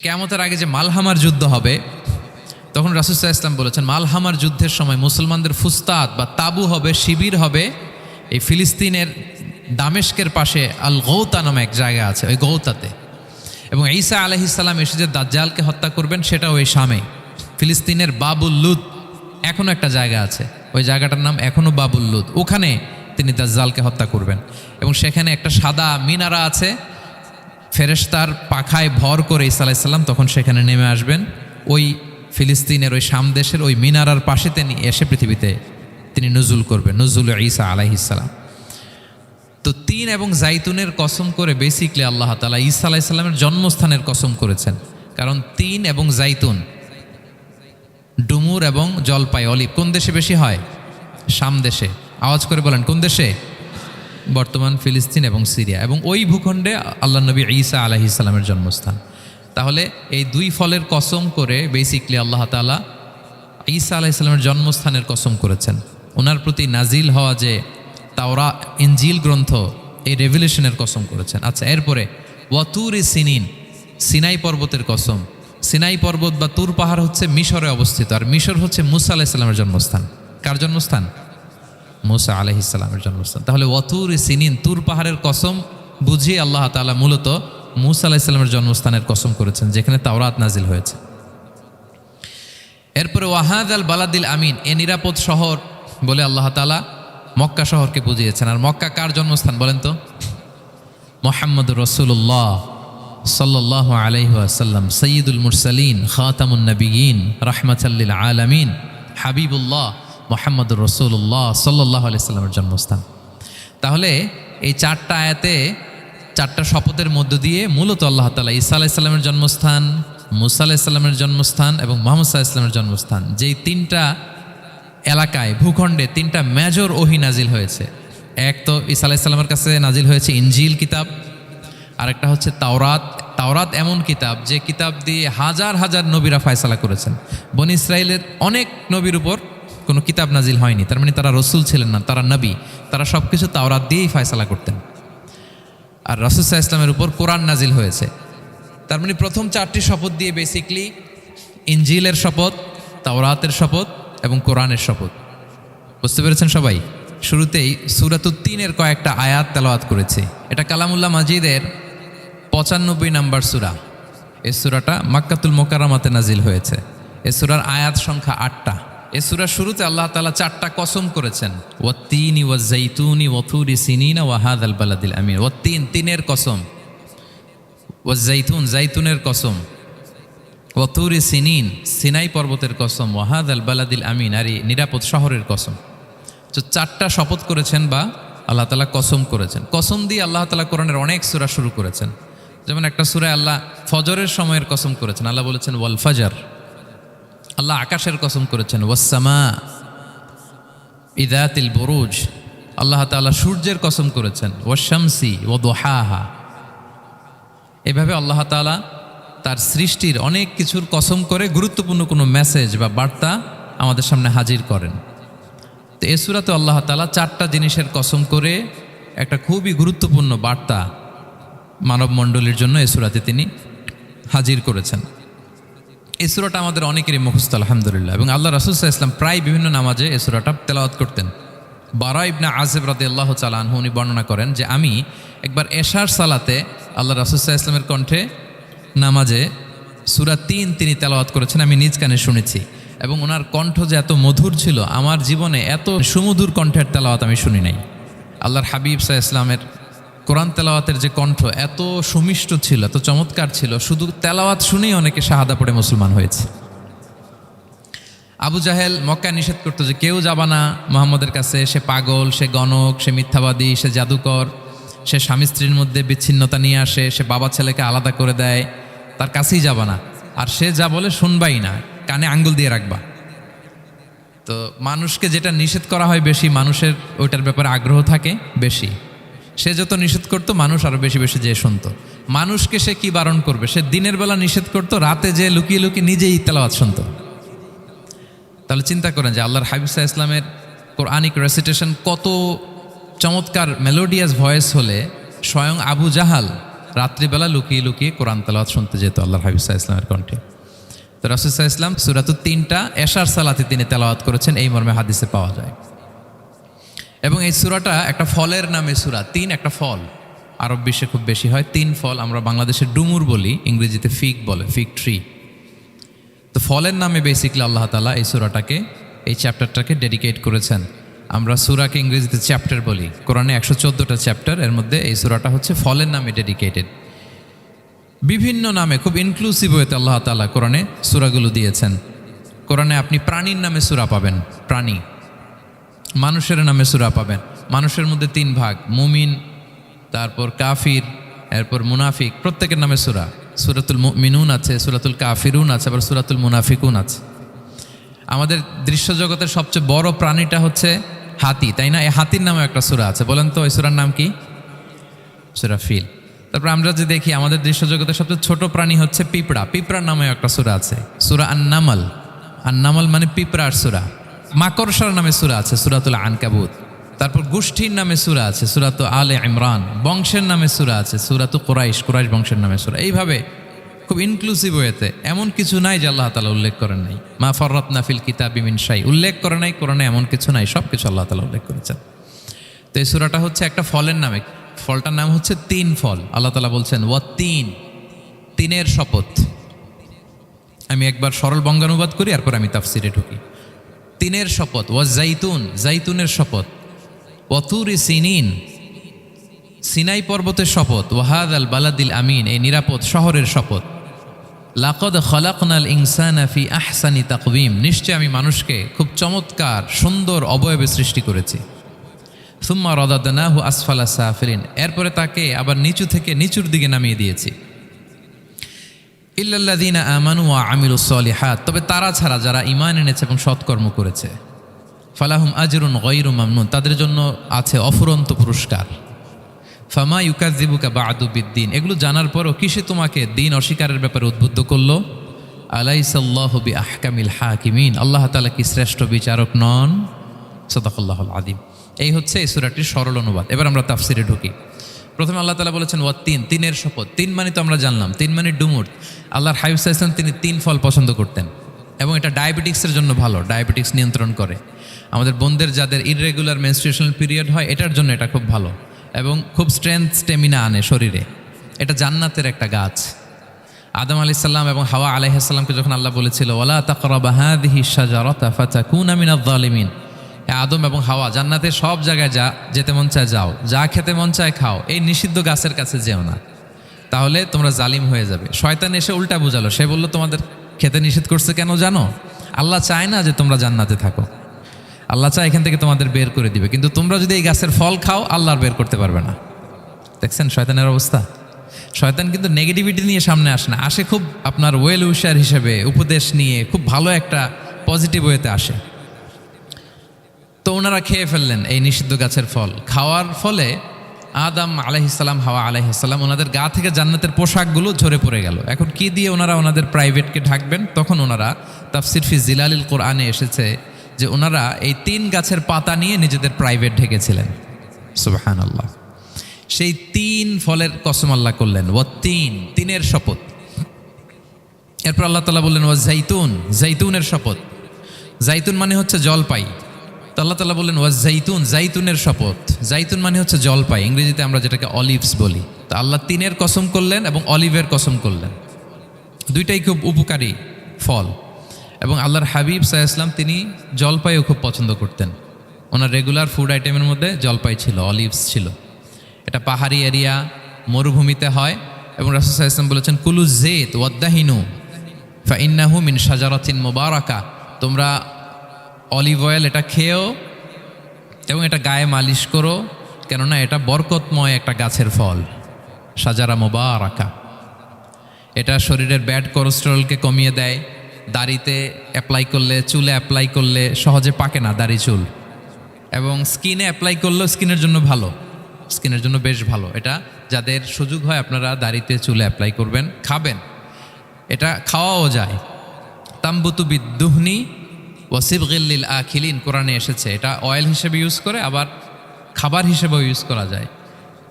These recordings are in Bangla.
কিয়ামতের আগে যে মালহামার যুদ্ধ হবে তখন রাসূল সাল্লাল্লাহু আলাইহি ওয়াসাল্লাম বলেছেন মালহামার যুদ্ধের সময় মুসলমানদের ফুস্তাদ বা তাবু হবে, শিবির হবে এই ফিলিস্তিনের দামেস্কের পাশে আল গৌতা নামে এক জায়গা আছে, ওই গৌতাতে। এবং ঈসা আলাইহিস সালাম এসে যে দাজ্জালকে হত্যা করবেন সেটাও ওই শামে। ফিলিস্তিনের বাবুল লুদ এখনও একটা জায়গা আছে, ওই জায়গাটার নাম এখনও বাবুল লুদ, ওখানে তিনি দাজ্জালকে হত্যা করবেন। এবং সেখানে একটা সাদা মিনারা আছে, ফেরেশতার পাখায় ভর করে ঈসা আলাইহিস সালাম তখন সেখানে নেমে আসবেন। ওই ফিলিস্তিনের ওই শাম দেশের ওই মিনারার পাশে তিনি এসে পৃথিবীতে তিনি নুজুল করবেন, নুজুল ঈসা আলাইহিস সালাম। তো তিন এবং জাইতুনের কসম করে বেসিকলি আল্লাহ তাআলা ঈসা আলাইহিস সালামের জন্মস্থানের কসম করেছেন। কারণ তিন এবং জাইতুন, ডুমুর এবং জলপাই, অলিভ কোন দেশে বেশি হয়? শাম দেশে। আওয়াজ করে বলেন কোন দেশে? বর্তমান ফিলিস্তিন এবং সিরিয়া, এবং ওই ভূখণ্ডে আল্লাহ নবী ঈসা আলাইহিস সালামের জন্মস্থান। তাহলে এই দুই ফলের কসম করে বেসিকলি আল্লাহ তাআলা ঈসা আলাইহিস সালামের জন্মস্থানের কসম করেছেন। ওনার প্রতি নাজিল হওয়া যে তাওরাত ইনজিল গ্রন্থ, এই রেভেলেশনের কসম করেছেন। আচ্ছা, এরপরে ওয়াতুরি সিনিন, সিনাই পর্বতের কসম। সিনাই পর্বত বা তুর পাহাড় হচ্ছে মিশরে অবস্থিত, আর মিশর হচ্ছে মুসা আলাইহিস সালামের জন্মস্থান। কার জন্মস্থান? মুসা আলাইহিস সালামের জন্মস্থান। তাহলে ওয়াতুরি সিনিন, তুর পাহাড়ের কসম বুঝিয়ে আল্লাহ তাআলা মূলত মুসা আলাইহিস সালামের জন্মস্থানের কসম করেছেন, যেখানে তাওরাত নাজিল হয়েছে। এরপরে ওয়াহাদাল বালাদিল আমিন, এ নিরাপদ শহর বলে আল্লাহ তাআলা মক্কা শহরকে বুঝিয়েছেন। আর মক্কা কার জন্মস্থান বলেন তো? মুহাম্মদুর রাসূলুল্লাহ সাল্লাল্লাহু আলাইহি ওয়াসাল্লাম, সাইয়্যিদুল মুরসালিন, খাতামুন নবিয়্যিন, রাহমাতাল লিল আলামিন, হাবিবুল্লাহ মুহাম্মদুর রাসূলুল্লাহ সাল্লাল্লাহু আলাইহি ওয়াসাল্লামের জন্মস্থান। তাহলে এই চারটা আয়াতে চারটা শপথের মধ্য দিয়ে মূলত আল্লাহ তাআলা ঈসা আলাইহিস সালামের জন্মস্থান, মুসা আলাইহিস সালামের জন্মস্থান এবং মুহাম্মদ সাল্লাল্লাহু আলাইহি ওয়াসাল্লামের জন্মস্থান, যেই তিনটা এলাকায় ভূখণ্ডে তিনটা মেজর ওহী নাজিল হয়েছে। এক তো ঈসা আলাইহিস সালামের কাছে নাজিল হয়েছে ইনজিল কিতাব, আরেকটা হচ্ছে তাওরাত। তাওরাত এমন কিতাব যে কিতাব দিয়ে হাজার হাজার নবীরা ফয়সালা করেছেন। বনি ইসরাইলের অনেক নবীর উপর কোনো কিতাব নাজিল হয়নি, তার মানে তারা রসুল ছিলেন না, তারা নবী। তারা সব কিছু তাওরাত দিয়েই ফয়সালা করতেন। আর রাসূল সাল্লাল্লাহু আলাইহি ওয়াসাল্লামের উপর কোরআন নাজিল হয়েছে। তার মানে প্রথম চারটি শপথ দিয়ে বেসিকলি ইনজিলের শপথ, তাওরাতের শপথ এবং কোরআনের শপথ। বুঝতে পেরেছেন সবাই? শুরুতেই সূরাতুত তিনের কয়েকটা আয়াত তেলাওয়াত করেছি। এটা কালামুল্লাহ মাজিদের 95 নম্বর সূরা। এই সূরাটা মক্কাতুল মুকাররমাতে নাজিল হয়েছে। এই সূরার আয়াত সংখ্যা 8টা। এই সূরার শুরুতে আল্লাহ তাআলা 4টা কসম করেছেন, ওয়াত-তিনি ওয়াজ-জাইতুনি ওয়া-তুরি সিনিনা ওয়া হাযাল বালাদিল আমিন। ওয়াত-তিন, তিনের কসম, ওয়াজ-জাইতুন, জাইতুনের কসম, ওয়াতুরি সিনিন, সিনাই পর্বতের কসম, ওয়া হাযাল বালাদিল আমিন, আর নিরাপদ শহরের কসম। তো 4টা শপথ করেছেন বা আল্লাহ তাআলা কসম করেছেন। কসম দিয়ে আল্লাহ তাআলা কোরআনের অনেক সূরা শুরু করেছেন। যেমন একটা সূরায় আল্লাহ ফজরের সময়ের কসম করেছেন, আল্লাহ বলেছেন ওয়াল ফাজর। আল্লাহ আকাশের কসম করেছেন ওয়াস সামা ইযাতিল বুরুজ। আল্লাহ তাআলা সূর্যের কসম করেছেন ওয়াশ শামসি ওয়া দুহাহা। এভাবে আল্লাহ তাআলা তার সৃষ্টির অনেক কিছুর কসম করে গুরুত্বপূর্ণ কোনো মেসেজ বা বার্তা আমাদের সামনে হাজির করেন। তো এই সূরাতে আল্লাহ তাআলা 4টা জিনিসের কসম করে একটা খুবই গুরুত্বপূর্ণ বার্তা মানব মণ্ডলীর জন্য এই সূরাতে তিনি হাজির করেছেন। এই সূরাটা আমাদের অনেকেরই মুখস্থ আলহামদুলিল্লাহ, এবং আল্লাহ রাসূল সাল্লাল্লাহু আলাইহি ওয়াসাল্লাম প্রায় বিভিন্ন নামাজে এই সূরাটা তেলাওয়াত করতেন। বারা ইবনে আযিব রাদিয়াল্লাহু তাআলা আনহু উনি বর্ণনা করেন যে আমি একবার এশার সালাতে আল্লাহ রাসূল সাল্লাল্লাহু আলাইহি ওয়াসাল্লামের কণ্ঠে নামাজে সূরা 3 তিনি তেলাওয়াত করেছেন, আমি নিজ কানে শুনেছি। এবং ওনার কণ্ঠ যে এত মধুর ছিল, আমার জীবনে এত সুমধুর কণ্ঠের তেলাওয়াত আমি শুনি নাই। আল্লাহর হাবিব সাল্লাল্লাহু আলাইহি ওয়াসাল্লামের কোরআন তেলাওয়াতের যে কণ্ঠ এত সুমিষ্ট ছিল, এত চমৎকার ছিল, শুধু তেলাওয়াত শুনেই অনেকে শাহাদা পড়ে মুসলমান হয়েছে। আবু জাহেল মক্কায় নিষেধ করতো যে কেউ যাবা না মুহাম্মদের কাছে, সে পাগল, সে গণক, সে মিথ্যাবাদী, সে জাদুকর, সে স্বামী স্ত্রীর মধ্যে বিচ্ছিন্নতা নিয়ে আসে, সে বাবা ছেলেকে আলাদা করে দেয়, তার কাছেই যাবা না। আর সে যা বলে শুনবাই না, কানে আঙ্গুল দিয়ে রাখবা। তো মানুষকে যেটা নিষেধ করা হয় বেশি, মানুষের ওইটার ব্যাপারে আগ্রহ থাকে বেশি। সে যত নিষেধ করতো মানুষ আরো বেশি বেশি যেয়ে শুনতো। মানুষকে সে কি বারণ করবে? সে দিনের বেলা নিষেধ করতো, রাতে যে লুকিয়ে লুকিয়ে নিজেই তেলাওয়াত শুনতো। তাহলে চিন্তা করেন যে আল্লাহর হাবিব সাল্লাল্লাহু আলাইহি ওয়াসাল্লামের কোরআনিক রেসিটেশন কত চমৎকার মেলোডিয়াস ভয়েস হলে স্বয়ং আবু জাহাল রাত্রিবেলা লুকিয়ে লুকিয়ে কোরআন তেলাওয়াত শুনতে যেত আল্লাহর হাবিব সাল্লাল্লাহু আলাইহি ওয়াসাল্লামের কণ্ঠে। তো রাসূল সাল্লাল্লাহু আলাইহি ওয়াসাল্লাম সূরাতুত 3টা এশার সালাতে তিনি তেলাওয়াত করেছেন, এই মর্মে হাদিসে পাওয়া যায়। এবং এই সূরাটা একটা ফলের নামে সূরা। 3 একটা ফল, আরব বিশ্বে খুব বেশি হয় 3 ফল। আমরা বাংলাদেশে ডুমুর বলি, ইংরেজিতে ফিগ বলে, ফিগ ট্রি। তো ফলের নামে বেসিক্যালি আল্লাহ তাআলা এই সূরাটাকে, এই চ্যাপ্টারটাকে ডেডিকেট করেছেন। আমরা সূরাকে ইংরেজিতে চ্যাপ্টার বলি। কোরআনে 114টা চ্যাপ্টার, এর মধ্যে এই সূরাটা হচ্ছে ফলের নামে ডেডিকেটেড। বিভিন্ন নামে খুব ইনক্লুসিভ ওয়েতে আল্লাহ তাআলা কোরআনে সূরাগুলো দিয়েছেন। কোরআনে আপনি প্রাণীর নামে সূরা পাবেন, প্রাণী। মানুষের নামে সূরা পাবেন। মানুষের মধ্যে 3 ভাগ, মুমিন, তারপর কাফির, এরপর মুনাফিক, প্রত্যেকের নামে সূরা। সূরাতুল মুমিনুন আছে, সূরাতুল কাফিরুন আছে, আবার সূরাতুল মুনাফিকুন আছে। আমাদের দৃশ্য জগতের সবচেয়ে বড় প্রাণীটা হচ্ছে হাতি, তাই না? এই হাতির নামে একটা সূরা আছে, বলেন তো ওই সূরার নাম কি? সূরা ফিল। তারপর আমরা যে দেখি আমাদের দৃশ্য জগতের সবচেয়ে ছোট প্রাণী হচ্ছে পিঁপড়া, পিঁপড়ার নামে একটা সূরা আছে, সূরা আন-নামল। আন-নামল মানে পিঁপড়ার সূরা। মাকড়সার নামে সূরা আছে, সূরাতুল আনকাবুত। তারপর গোষ্ঠীর নামে সূরা আছে, সূরাতুল আলে ইমরান। বংশের নামে সূরা আছে, সূরাতুল কুরাইশ, কুরাইশ বংশের নামে সূরা। এইভাবে খুব ইনক্লুসিভ ওয়েতে, এমন কিছু নাই যে আল্লাহ তাআলা উল্লেখ করেন নাই। মা ফাররাতনা ফিল কিতাবি মিন শাই, উল্লেখ করে নাই কোরআনে এমন কিছু নাই, সব কিছু আল্লাহ তাআলা উল্লেখ করেছেন। তো এই সূরাটা হচ্ছে একটা ফলের নামে, ফলটার নাম হচ্ছে 3 ফল। আল্লাহ তাআলা বলছেন ওয়াত-তিন, তিনের শপথ। আমি একবার সরল বঙ্গানুবাদ করি, এরপর আমি তাফসিরে ঢুকি। 3-এর শপথ, ওয়াজ-জাইতুন, জাইতুনের শপথ, ওয়াতুরি সিনিন, সিনাই পর্বতের শপথ, ওয়াহাদাল বালাদিল আমিন, এই নিরাপদ শহরের শপথ। লাকাদ খালাকনাল ইনসানা ফি আহসানি তাকওয়িম, নিশ্চয় আমি মানুষকে খুব চমৎকার সুন্দর অবয়বে সৃষ্টি করেছি। সুম্মা রাদাদনাহু আসফালা সাফিলিন, এরপরে তাকে আবার নিচু থেকে নিচুর দিকে নামিয়ে দিয়েছি। ইল্লাল্লাযীনা আমানু ওয়া আমিলুস সলিহাত, তবে তারা ছাড়া যারা ঈমান এনেছে এবং সৎকর্ম করেছে। ফালাহুম আজরুন গায়রু মামনুন, তাদের জন্য আছে অফুরন্ত পুরস্কার। ফামা ইউকাযযিবুকা বা'দু বিদ্দিন, এগুলো জানার পরও কিসে তোমাকে দিন অস্বীকারের ব্যাপারে উদ্বুদ্ধ করলো? আলাইসাল্লাহু বিআহকামিল হাকিমিন, আল্লাহ তাআলা কি শ্রেষ্ঠ বিচারক নন? সাদাকাল্লাহুল আযীম। এই হচ্ছে এই সূরাটির সরল অনুবাদ। এবার আমরা তাফসিরে ঢুকি। প্রথমে আল্লাহ তাআলা বলেছেন ওয়াত-তিন, তিনের শপথ। 3 মানে তো আমরা জানলাম, 3 মানে ডুমুর। আল্লাহর হাবিব সাল্লাল্লাহু আলাইহি ওয়াসাল্লাম তিনি 3 ফল পছন্দ করতেন, এবং এটা ডায়াবেটিক্সের জন্য ভালো, ডায়াবেটিক্স নিয়ন্ত্রণ করে। আমাদের বোনদের যাদের ইররেগুলার মেনস্ট্রুয়েশনাল পিরিয়ড হয়, এটার জন্য এটা খুব ভালো, এবং খুব স্ট্রেংথ, স্টেমিনা আনে শরীরে। এটা জান্নাতের একটা গাছ। আদম আলাইহিস সালাম এবং হাওয়া আলাইহিস সালামকে যখন আল্লাহ বলেছিল ওয়ালা তাকরাবা হাযিহি শাজারাতা ফাতাকুনা মিনাজ জালিমিন, আদম এবং হাওয়া জান্নাতের সব জায়গায় যেতে মন চায় যাও, যা খেতে মন চায় খাও, এই নিষিদ্ধ গাছের কাছে যেও না, তাহলে তোমরা জালিম হয়ে যাবে। শয়তান এসে উল্টা বুঝালো, সে বলল তোমাদের খেতে নিষেধ করছে কেন জানো? আল্লাহ চায় না যে তোমরা জান্নাতে থাকো, আল্লাহ চায় এখান থেকে তোমাদের বের করে দিবে, কিন্তু তোমরা যদি এই গাছের ফল খাও আল্লাহ আর বের করতে পারবে না। দেখছেন শয়তানের অবস্থা? শয়তান কিন্তু নেগেটিভিটি নিয়ে সামনে আসে না, আসে খুব আপনার ওয়েল উইশার হিসেবে, উপদেশ নিয়ে, খুব ভালো একটা পজিটিভ ওয়েতে আসে। তো ওনারা খেয়ে ফেললেন এই নিষিদ্ধ গাছের ফল। খাওয়ার ফলে আদম আলাইহিস সালাম, হাওয়া আলাইহিস সালাম, ওনাদের গা থেকে জান্নাতের পোশাকগুলো ঝরে পড়ে গেল। এখন কি দিয়ে ওনারা ওনাদের প্রাইভেটকে ঢাকবেন? তখন ওনারা, তাফসির ফি জিলালিল কোরআনে এসেছে যে ওনারা এই 3 গাছের পাতা নিয়ে নিজেদের প্রাইভেট ঢেকেছিলেন। সুবহানাল্লাহ। সেই 3 ফলের কসম আল্লাহ করলেন, ওয়াত-তিন, 3-এর শপথ। এরপর আল্লাহ তাআলা বললেন ওয়াজ-জাইতুন, জাইতুনের শপথ। জাইতুন মানে হচ্ছে জলপাই। তো আল্লাহ তাআলা বললেন ওয়াজ-জাইতুন, জাইতুনের শপথ। জাইতুন মানে হচ্ছে জলপাই, ইংরেজিতে আমরা যেটাকে অলিভস বলি। তো আল্লাহ 3-এর কসম করলেন এবং অলিভের কসম করলেন। দুইটাই খুব উপকারী ফল, এবং আল্লাহর হাবিব সাল্লাল্লাহু আলাইহি ওয়াসাল্লাম তিনি জলপাইও খুব পছন্দ করতেন। ওনার রেগুলার ফুড আইটেমের মধ্যে জলপাই ছিল, অলিভস ছিল। এটা পাহাড়ি এরিয়া, মরুভূমিতে হয়, এবং রাসূল সাল্লাল্লাহু আলাইহি ওয়াসাল্লাম বলেছেন কুলু যাইত ওয়াদ-দাহিনু ফাইন্নাহু মিন শাজারাতিন মুবারাকা, তোমরা অলিভ অয়েল এটা খেয়েও এবং এটা গায়ে মালিশ করো, কেননা এটা বরকতময় একটা গাছের ফল, শাজারা মুবারাকা। এটা শরীরের ব্যাড কোলেস্টেরলকে কমিয়ে দেয়। দাড়িতে অ্যাপ্লাই করলে, চুলে অ্যাপ্লাই করলে সহজে পাকে না দাড়ি চুল, এবং স্কিনে অ্যাপ্লাই করলেও স্কিনের জন্য ভালো, স্কিনের জন্য বেশ ভালো। এটা যাদের সুযোগ হয় আপনারা দাড়িতে চুলে অ্যাপ্লাই করবেন, খাবেন। এটা খাওয়াও যায়। তাম্বুতু বিদ্দুহনি ওয়াসিবগিল লিল আখিলিন, কোরআনে এসেছে। এটা অয়েল হিসেবে ইউজ করে, আবার খাবার হিসেবেও ইউজ করা যায়।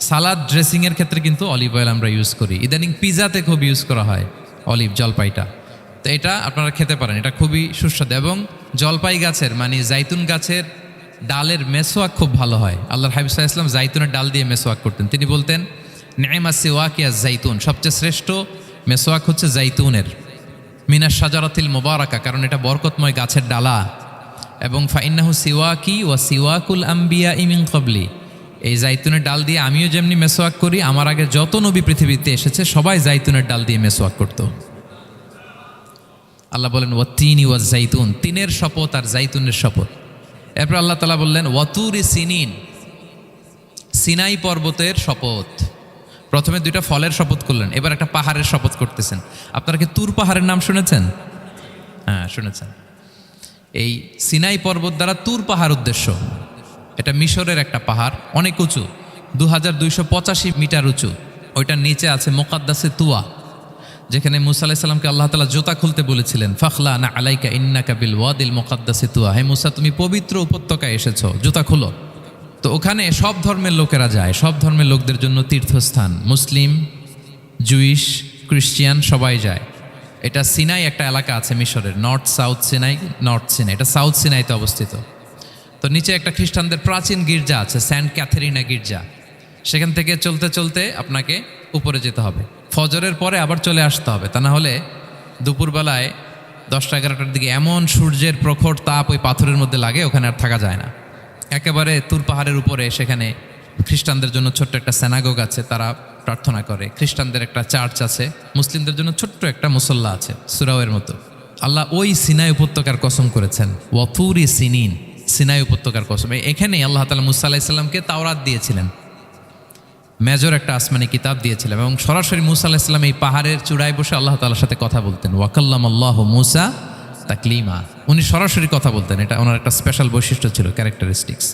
সালাদ ড্রেসিংয়ের ক্ষেত্রে কিন্তু অলিভ অয়েল আমরা ইউজ করি। ইদানিং পিজাতে খুব ইউজ করা হয় অলিভ, জলপাইটা। তো এটা আপনারা খেতে পারেন, এটা খুবই সুস্বাদু। এবং জলপাই গাছের মানে জাইতুন গাছের ডালের মেসোয়াক খুব ভালো হয়। আল্লাহর হাবিব সাল্লাল্লাহু আলাইহি ওয়াসাল্লাম জাইতুনের ডাল দিয়ে মেসোয়াক করতেন। তিনি বলতেন নে'মা সিওয়াকিয়া জাইতুন, সবচেয়ে শ্রেষ্ঠ মেসোয়াক হচ্ছে জাইতুনের, মিনাশ শাজারাতিল মুবারাকা, কারণ এটা বরকতময় গাছের ডালা। এবং ফাইন্নাহু সিওয়াকি ওয়া সিওয়াকুল আম্বিয়া মিন ক্বাবলি, এই জাইতুনের ডাল দিয়ে আমিও যেমনি মেসোয়াক করি, আমার আগে যত নবী পৃথিবীতে এসেছে সবাই জাইতুনের ডাল দিয়ে মেসোয়াক করত। আল্লাহ বলেন ওয়াতিনি ওয়াজ জাইতুন, তিনের শপথ আর জাইতুনের শপথ। এরপর আল্লাহ তাআলা বললেন ওয়াতুরি সিনিন, সিনাই পর্বতের শপথ। প্রথমে দুইটা ফলের শপথ করলেন, এবার একটা পাহাড়ের শপথ করতেছেন। আপনারা কি তুর পাহাড়ের নাম শুনেছেন? হ্যাঁ শুনেছেন। এই সিনাই পর্বত দ্বারা তুর পাহাড় উদ্দেশ্য। এটা মিশরের একটা পাহাড়, অনেক উঁচু, 2285 মিটার উঁচু। ওইটার নিচে আছে মুকাদ্দাসে তুয়া, যেখানে মুসা আলাইহিস সালামকে আল্লাহ তাআলা জুতা খুলতে বলেছিলেন, ফাখলা না আলাইকা ইন্নাকা বিল ওয়াদিল মুকাদ্দাসে তুয়া, হে মুসা তুমি পবিত্র উপত্যকায় এসেছো, জুতা খুলো। তো ওখানে সব ধর্মের লোকেরা যায়, সব ধর্মের লোকদের জন্য তীর্থস্থান, মুসলিম, জুইশ, খ্রিস্টিয়ান সবাই যায়। এটা সিনাই একটা এলাকা আছে মিশরের, north south Sinai, north Sinai, এটা সাউথ সিনাইতে অবস্থিত। তো নিচে একটা খ্রিস্টানদের প্রাচীন গির্জা আছে, সেন্ট ক্যাথেরিনা গির্জা। সেখান থেকে চলতে চলতে আপনাকে উপরে যেতে হবে, ফজরের পরে আবার চলে আসতে হবে, তা না হলে দুপুরবেলায় 10টা-11টার দিকে এমন সূর্যের প্রখর তাপ ওই পাথরের মধ্যে লাগে, ওখানে আর থাকা যায় না। একেবারে তুর পাহাড়ের উপরে সেখানে খ্রিস্টানদের জন্য ছোট্ট একটা সেনাগোগ আছে, তারা প্রার্থনা করে। খ্রিস্টানদের একটা চার্চ আছে, মুসলিমদের জন্য ছোট্ট একটা মুসল্লা আছে সুরাওয়ের মতো। আল্লাহ ওই সিনাই উপত্যকার কসম করেছেন, ওয়াতুরি সিনিন, সিনাই উপত্যকার কসম। এখানেই আল্লাহ তাআলা মুসা আলাইহিস সালামকে তাওরাত দিয়েছিলেন, মেজর একটা আসমানি কিতাব দিয়েছিলেন। এবং সরাসরি মুসা আলাইহিস সালাম এই পাহাড়ের চূড়ায় বসে আল্লাহ তাআলার সাথে কথা বলতেন। ওয়াকাল্লামাল্লাহু মুসা তাকলিমা, উনি সরাসরি কথা বলতেন, এটা ওনার একটা স্পেশাল বৈশিষ্ট্য ছিল, ক্যারেক্টারিস্টিক্স।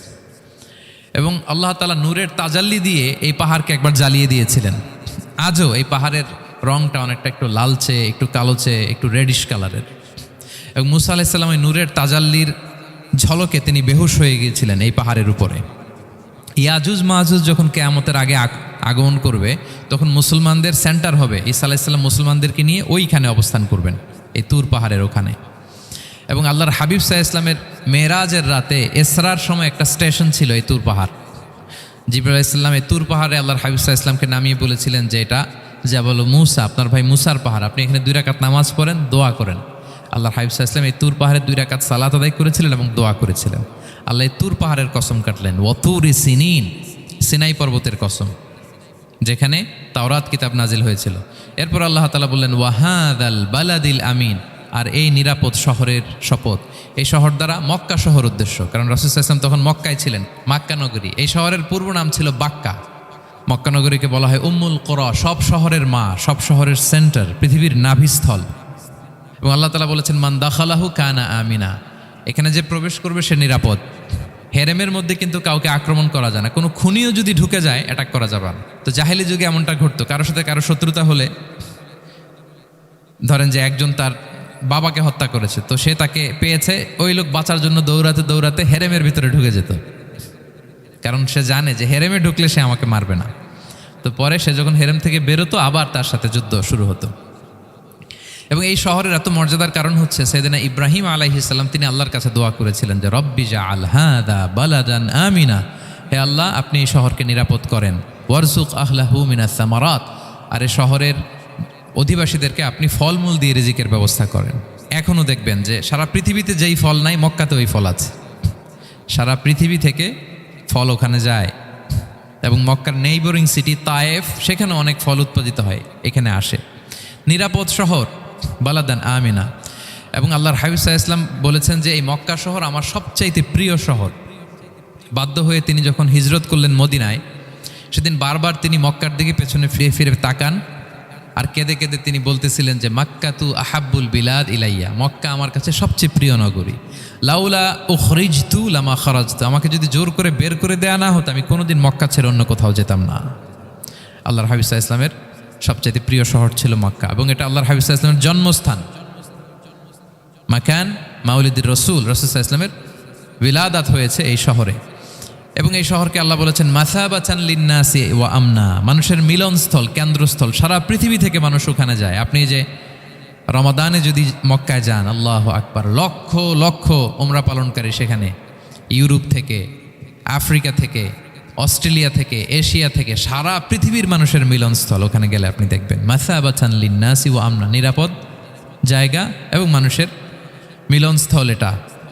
এবং আল্লাহ তাআলা নূরের তাজাল্লি দিয়ে এই পাহাড়কে একবার জ্বালিয়ে দিয়েছিলেন। আজও এই পাহাড়ের রংটা অনেকটা একটু লালচে, একটু কালোচে, একটু রেডিশ কালারের। এবং মুসা আলাইহিস সালাম এই নূরের তাজাল্লির ঝলকে তিনি বেহুশ হয়ে গিয়েছিলেন এই পাহাড়ের উপরে। ইয়াজুজ মাহাজুজ যখন কিয়ামতের আগে আগমন করবে, তখন মুসলমানদের সেন্টার হবে। ঈসা আলাইহিস সালাম মুসলমানদেরকে নিয়ে ওইখানে অবস্থান করবেন, এই তুর পাহাড়ের ওখানে। এবং আল্লাহর হাবিব সাল্লাল্লাহু আলাইহি ওয়াসাল্লামের মেরাজের রাতে ইসরার সময় একটা স্টেশন ছিল এই তুর পাহাড়। জিবরাইল আলাইহিস সালাম এই তুর পাহাড়ে আল্লাহর হাবিব সাল্লাল্লাহু আলাইহি ওয়াসাল্লামকে নামিয়ে বলেছিলেন যে এটা জাবাল মুসা, আপনার ভাই মুসার পাহাড়, আপনি এখানে 2 রাকাত নামাজ পড়েন, দোয়া করেন। আল্লাহর হাবিব সাল্লাল্লাহু আলাইহি ওয়াসাল্লাম এই তুর পাহাড়ে 2 রাকাত সালাত আদায় করেছিলেন এবং দোয়া করেছিলেন। আল্লাহ এই তুর পাহাড়ের কসম কাটলেন, ওয়াতুরি সিনিন, সিনাই পর্বতের কসম, যেখানে তাওরাত কিতাব নাজিল হয়েছিল। এরপর আল্লাহ তাআলা বললেন ওয়াহাদাল বালাদিল আমিন, আর এই নিরাপদ শহরের শপথ। এই শহর দ্বারা মক্কা শহর উদ্দেশ্য, কারণ রাসূল সাল্লাল্লাহু আলাইহি ওয়াসাল্লাম তখন মক্কায় ছিলেন, মক্কা নগরী। এই শহরের পূর্ব নাম ছিল বাক্কা। মক্কা নগরীকে বলা হয় উম্মুল কুরা, সব শহরের মা, সব শহরের সেন্টার, পৃথিবীর নাভিস্থল। এবং আল্লাহ তাআলা বলেছেন মান দাখালাহু কানা আমিনা, এখানে যে প্রবেশ করবে সে নিরাপদ। হেরেমের মধ্যে কিন্তু কাউকে আক্রমণ করা যায় না, কোনো খুনিও যদি ঢুকে যায় অ্যাটাক করা যাবে না। তো জাহেলি যুগে এমনটা ঘটতো, কারোর সাথে কারো শত্রুতা হলে, ধরেন যে একজন তার বাবাকে হত্যা করেছে, তো সে তাকে পেয়েছে, ওই লোক বাঁচার জন্য দৌড়াতে দৌড়াতে হেরেমের ভিতরে ঢুকে যেত, কারণ সে জানে যে হেরেমে ঢুকলে সে আমাকে মারবে না। তো পরে সে যখন হেরেম থেকে বেরোতো, আবার তার সাথে যুদ্ধ শুরু হতো। এবং এই শহরের এত মর্যাদার কারণ হচ্ছে সাইয়েদনা ইব্রাহিম আলাইহিস সালাম তিনি আল্লাহর কাছে দোয়া করেছিলেন যে রব্বি জাআল হাদা বালাদান আমিনা, হে আল্লাহ আপনি এই শহরকে নিরাপদ করেন, ওয়ারযুক আহলাহু মিনাস সামারাত, আর এই শহরের অধিবাসীদেরকে আপনি ফলমূল দিয়ে রিজিকের ব্যবস্থা করেন। এখনও দেখবেন যে সারা পৃথিবীতে যেই ফল নাই, মক্কাতে ওই ফল আছে। সারা পৃথিবী থেকে ফল ওখানে যায়। এবং মক্কার নেইবরিং সিটি তায়েফ, সেখানে অনেক ফল উৎপাদিত হয়, এখানে আসে। নিরাপদ শহর বালাদান আমিনা। এবং আল্লাহর হাবিব সাল্লাল্লাহু আলাইহি ওয়াসাল্লাম বলেছেন যে এই মক্কা শহর আমার সবচাইতে প্রিয় শহর। বাধ্য হয়ে তিনি যখন হিজরত করলেন মদিনায়, সেদিন বারবার তিনি মক্কার দিকে পেছনে ফিরে ফিরে তাকান, আর কেঁদে কেঁদে তিনি বলতেছিলেন যে মাক্কাতু আহাব্বুল বিলাদ ইলাইয়া, মক্কা আমার কাছে সবচেয়ে প্রিয় নগরী। লাউলা উখরিজতু লামা খারাজতু, আমাকে যদি জোর করে বের করে দেয়া না হতো, আমি কোনোদিন মক্কা ছেড়ে অন্য কোথাও যেতাম না। আল্লাহর হাবিব সাল্লাল্লাহু আলাইহি ওয়াসাল্লামের সবচেয়ে প্রিয় শহর ছিল মক্কা, এবং এটা আল্লাহর হাবিব সাল্লাল্লাহু আলাইহি ওয়াসাল্লামের জন্মস্থান। মাকান মাউলিদির রাসূল, রাসূল সাল্লাল্লাহু আলাইহি ওয়াসাল্লামের বিলাদাত হয়েছে এই শহরে। এবং এই শহরকে আল্লাহ বলেছেন মাসাবাতান লিন্নাসি ওয়া আমনা, মানুষের মিলনস্থল, কেন্দ্রস্থল। সারা পৃথিবী থেকে মানুষ ওখানে যায়। আপনি যে রমাদানে যদি মক্কায় যান, আল্লাহু আকবার, লক্ষ লক্ষ উমরা পালনকারী সেখানে, ইউরোপ থেকে, আফ্রিকা থেকে, অস্ট্রেলিয়া থেকে, এশিয়া থেকে, সারা পৃথিবীর মানুষের মিলনস্থল। ওখানে গেলে আপনি দেখবেন মাসাবাতান লিন্নাসি ওয়া আমনা, নিরাপদ জায়গা এবং মানুষের মিলনস্থল। এটা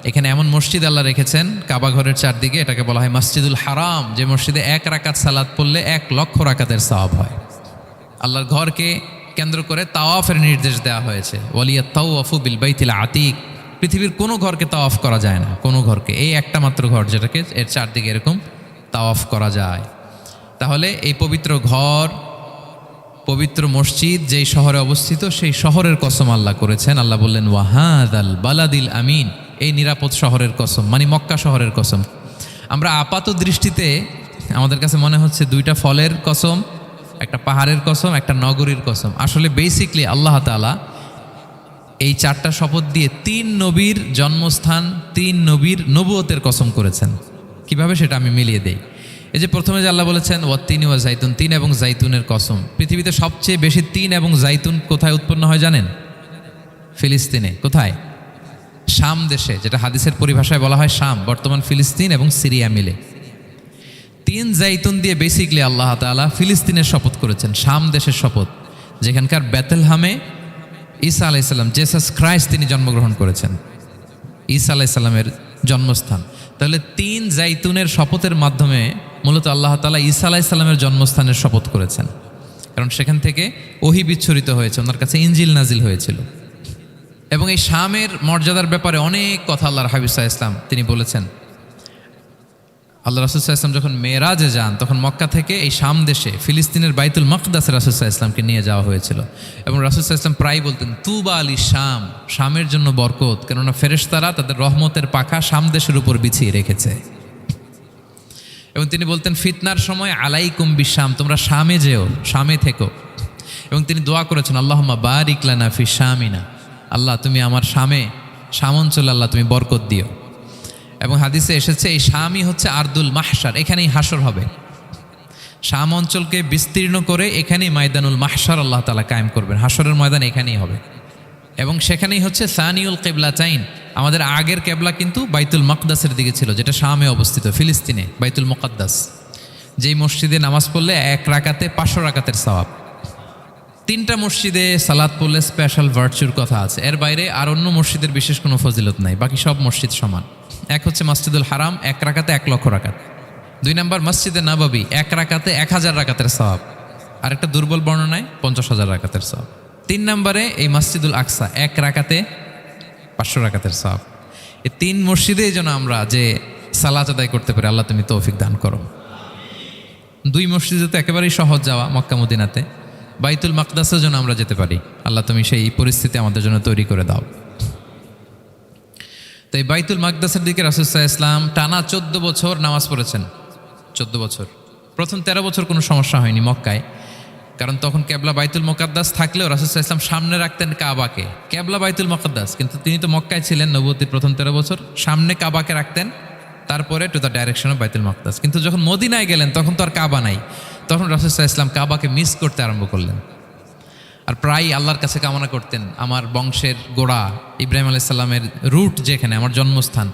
এখানে এমন মসজিদ আল্লাহ রেখেছেন কাবা ঘরের চারদিকে, এটাকে বলা হয় মসজিদুল হারাম, যে মসজিদে 1 রাকাত সালাত পড়লে 1 লক্ষ রাকাতের সওয়াব হয়। আল্লাহর ঘরকে কেন্দ্র করে তাওয়াফের নির্দেশ দেওয়া হয়েছে, ওয়ালিয়া তাওয়াফু বিল বাইতিল আতিক। পৃথিবীর কোনো ঘরকে তাওয়াফ করা যায় না, কোনো ঘরকে, এই একটা মাত্র ঘর যেটাকে এর চারদিকে এরকম তাওয়াফ করা যায়। তাহলে এই পবিত্র ঘর, পবিত্র মসজিদ যেই শহরে অবস্থিত, সেই শহরের কসম আল্লাহ করেছেন। আল্লাহ বললেন ওয়াহাদাল বালাদিল আমিন, এই নিরাপদ শহরের কসম, মানে মক্কা শহরের কসম। আমরা আপাত দৃষ্টিতে আমাদের কাছে মনে হচ্ছে 2টা ফলের কসম, একটা পাহাড়ের কসম, একটা নগরীর কসম। আসলে বেসিকলি আল্লাহ তাআলা এই 4টা শপথ দিয়ে 3 নবীর জন্মস্থান, 3 নবীর নবুয়তের কসম করেছেন। কিভাবে সেটা আমি মিলিয়ে দেই। এই যে প্রথমে যে আল্লাহ বলেছেন ওয়াত্তিনি ওয়া জাইতুন, 3 এবং জাইতুনের কসম। পৃথিবীতে সবচেয়ে বেশি 3 এবং জাইতুন কোথায় উৎপন্ন হয় জানেন? ফিলিস্তিনে। কোথায়? শাম দেশে, যেটা হাদিসের পরিভাষায় বলা হয় শাম, বর্তমান ফিলিস্তিন এবং সিরিয়া মিলে। 3 জাইতুন দিয়ে বেসিকলি আল্লাহ তাআলা ফিলিস্তিনের শপথ করেছেন, শাম দেশের শপথ, যেখানকার বেথলহামে ঈসা আলাইহিস সালাম, জেসাস ক্রাইস্ট, তিনি জন্মগ্রহণ করেছেন, ঈসা আলাইহিস সালামের জন্মস্থান। তাহলে 3 জাইতুনের শপথের মাধ্যমে মূলত আল্লাহ তাআলা ঈসা আলাইহিস সালামের জন্মস্থানের শপথ করেছেন, কারণ সেখান থেকে ওহী বিচ্ছুরিত হয়েছে, ওনার কাছে ইনজিল নাজিল হয়েছিল। এবং এই শামের মর্যাদার ব্যাপারে অনেক কথা আল্লাহর হাবিব সাল্লাল্লাহু আলাইহি ওয়াসাল্লাম তিনি বলেছেন। আল্লাহ রাসূল সাল্লাল্লাহু আলাইহি ওয়াসাল্লাম যখন মেরাজে যান, তখন মক্কা থেকে এই শাম দেশে ফিলিস্তিনের বাইতুল মাকদাসে রাসূল সাল্লাল্লাহু আলাইহি ওয়াসাল্লামকে নিয়ে যাওয়া হয়েছিল। এবং রাসূল সাল্লাল্লাহু আলাইহি ওয়াসাল্লাম প্রায় বলতেন তুবা আলি শাম, শামের জন্য বরকত, কেননা ফেরেশতারা তাদের রহমতের পাখা শাম দেশের উপর বিছিয়ে রেখেছে। এবং তিনি বলতেন ফিতনার সময় আলাইকুম বিশাম, তোমরা শামে যেও, শামে থেকো। এবং তিনি দোয়া করেছেন আল্লাহুম্মা বারিক লানা ফি শামিনা, আল্লাহ তুমি আমার শাম অঞ্চলে আল্লাহ তুমি বরকত দিও। এবং হাদিসে এসেছে এই শামই হচ্ছে আরদুল মাহশার, এখানেই হাসর হবে। শাম অঞ্চলকে বিস্তীর্ণ করে এখানেই ময়দানুল মাহশার আল্লাহ তাআলা কায়েম করবেন, হাসরের ময়দান এখানেই হবে। এবং সেখানেই হচ্ছে সানিউল কিবলাতাইন, আমাদের আগের কেবলা কিন্তু বাইতুল মাকদাসের দিকে ছিল, যেটা শামে অবস্থিত, ফিলিস্তিনে বাইতুল মুকাদ্দাস, যেই মসজিদে নামাজ পড়লে 1 রাকাতে 500 রাকাতের সওয়াব। 3টা মসজিদে সালাত পড়লে স্পেশাল ভার্চুর কথা আছে, এর বাইরে আর অন্য মসজিদের বিশেষ কোনো ফজিলত নাই, বাকি সব মসজিদ সমান। এক হচ্ছে মসজিদুল হারাম, 1 রাকাতে 1 লক্ষ রাকাত। 2 নম্বর মসজিদে নববী, 1 রাকাতে 1000 রাকাতের সওয়াব, আর একটা দুর্বল বর্ণনায় 50,000 রাকাতের সওয়াব। 3 নম্বরে এই মসজিদুল আকসা, 1 রাকাতে 500 রাকাতের সওয়াব। এই 3 মসজিদে যেন আমরা যে সালাত আদায় করতে পারি, আল্লাহ তুমি তৌফিক দান করো। 2 মসজিদে তো একেবারেই সহজ যাওয়া, মক্কা মদিনাতে। বাইতুল মাকদাসের জন্য আমরা যেতে পারি, আল্লাহ তুমি সেই পরিস্থিতি আমাদের জন্য তৈরি করে দাও। তো এই বাইতুল মাকদাসের দিকে রাসূল সাল্লাল্লাহু আলাইহি ওয়াসাল্লাম টানা 14 বছর নামাজ পড়েছেন। 14 বছর। প্রথম 13 বছর কোনো সমস্যা হয়নি মক্কায়, কারণ তখন কেবলা বাইতুল মুকাদ্দাস থাকলেও রাসূল সাল্লাল্লাহু আলাইহি ওয়াসাল্লাম সামনে রাখতেন কাবাকে, কেবলা বাইতুল মুকাদ্দাস, কিন্তু তিনি তো মক্কায় ছিলেন নবুয়তির প্রথম 13 বছর, সামনে কাবাকে রাখতেন, তারপরে টু দ্য ডাইরেকশন অফ বাইতুল মুকাদ্দাস। কিন্তু যখন মদিনায় গেলেন তখন তো আর কাবা নাই, তখন রাসূল সাল্লাল্লাহু আলাইহি ওয়াসাল্লাম কাবাকে মিস করতে আরম্ভ করলেন। আর প্রায় আল্লাহর কাছে কামনা করতেন, আমার বংশের গোড়া ইব্রাহিম আলাইহিস সালামের রুট যেখানে, আমার জন্মস্থান,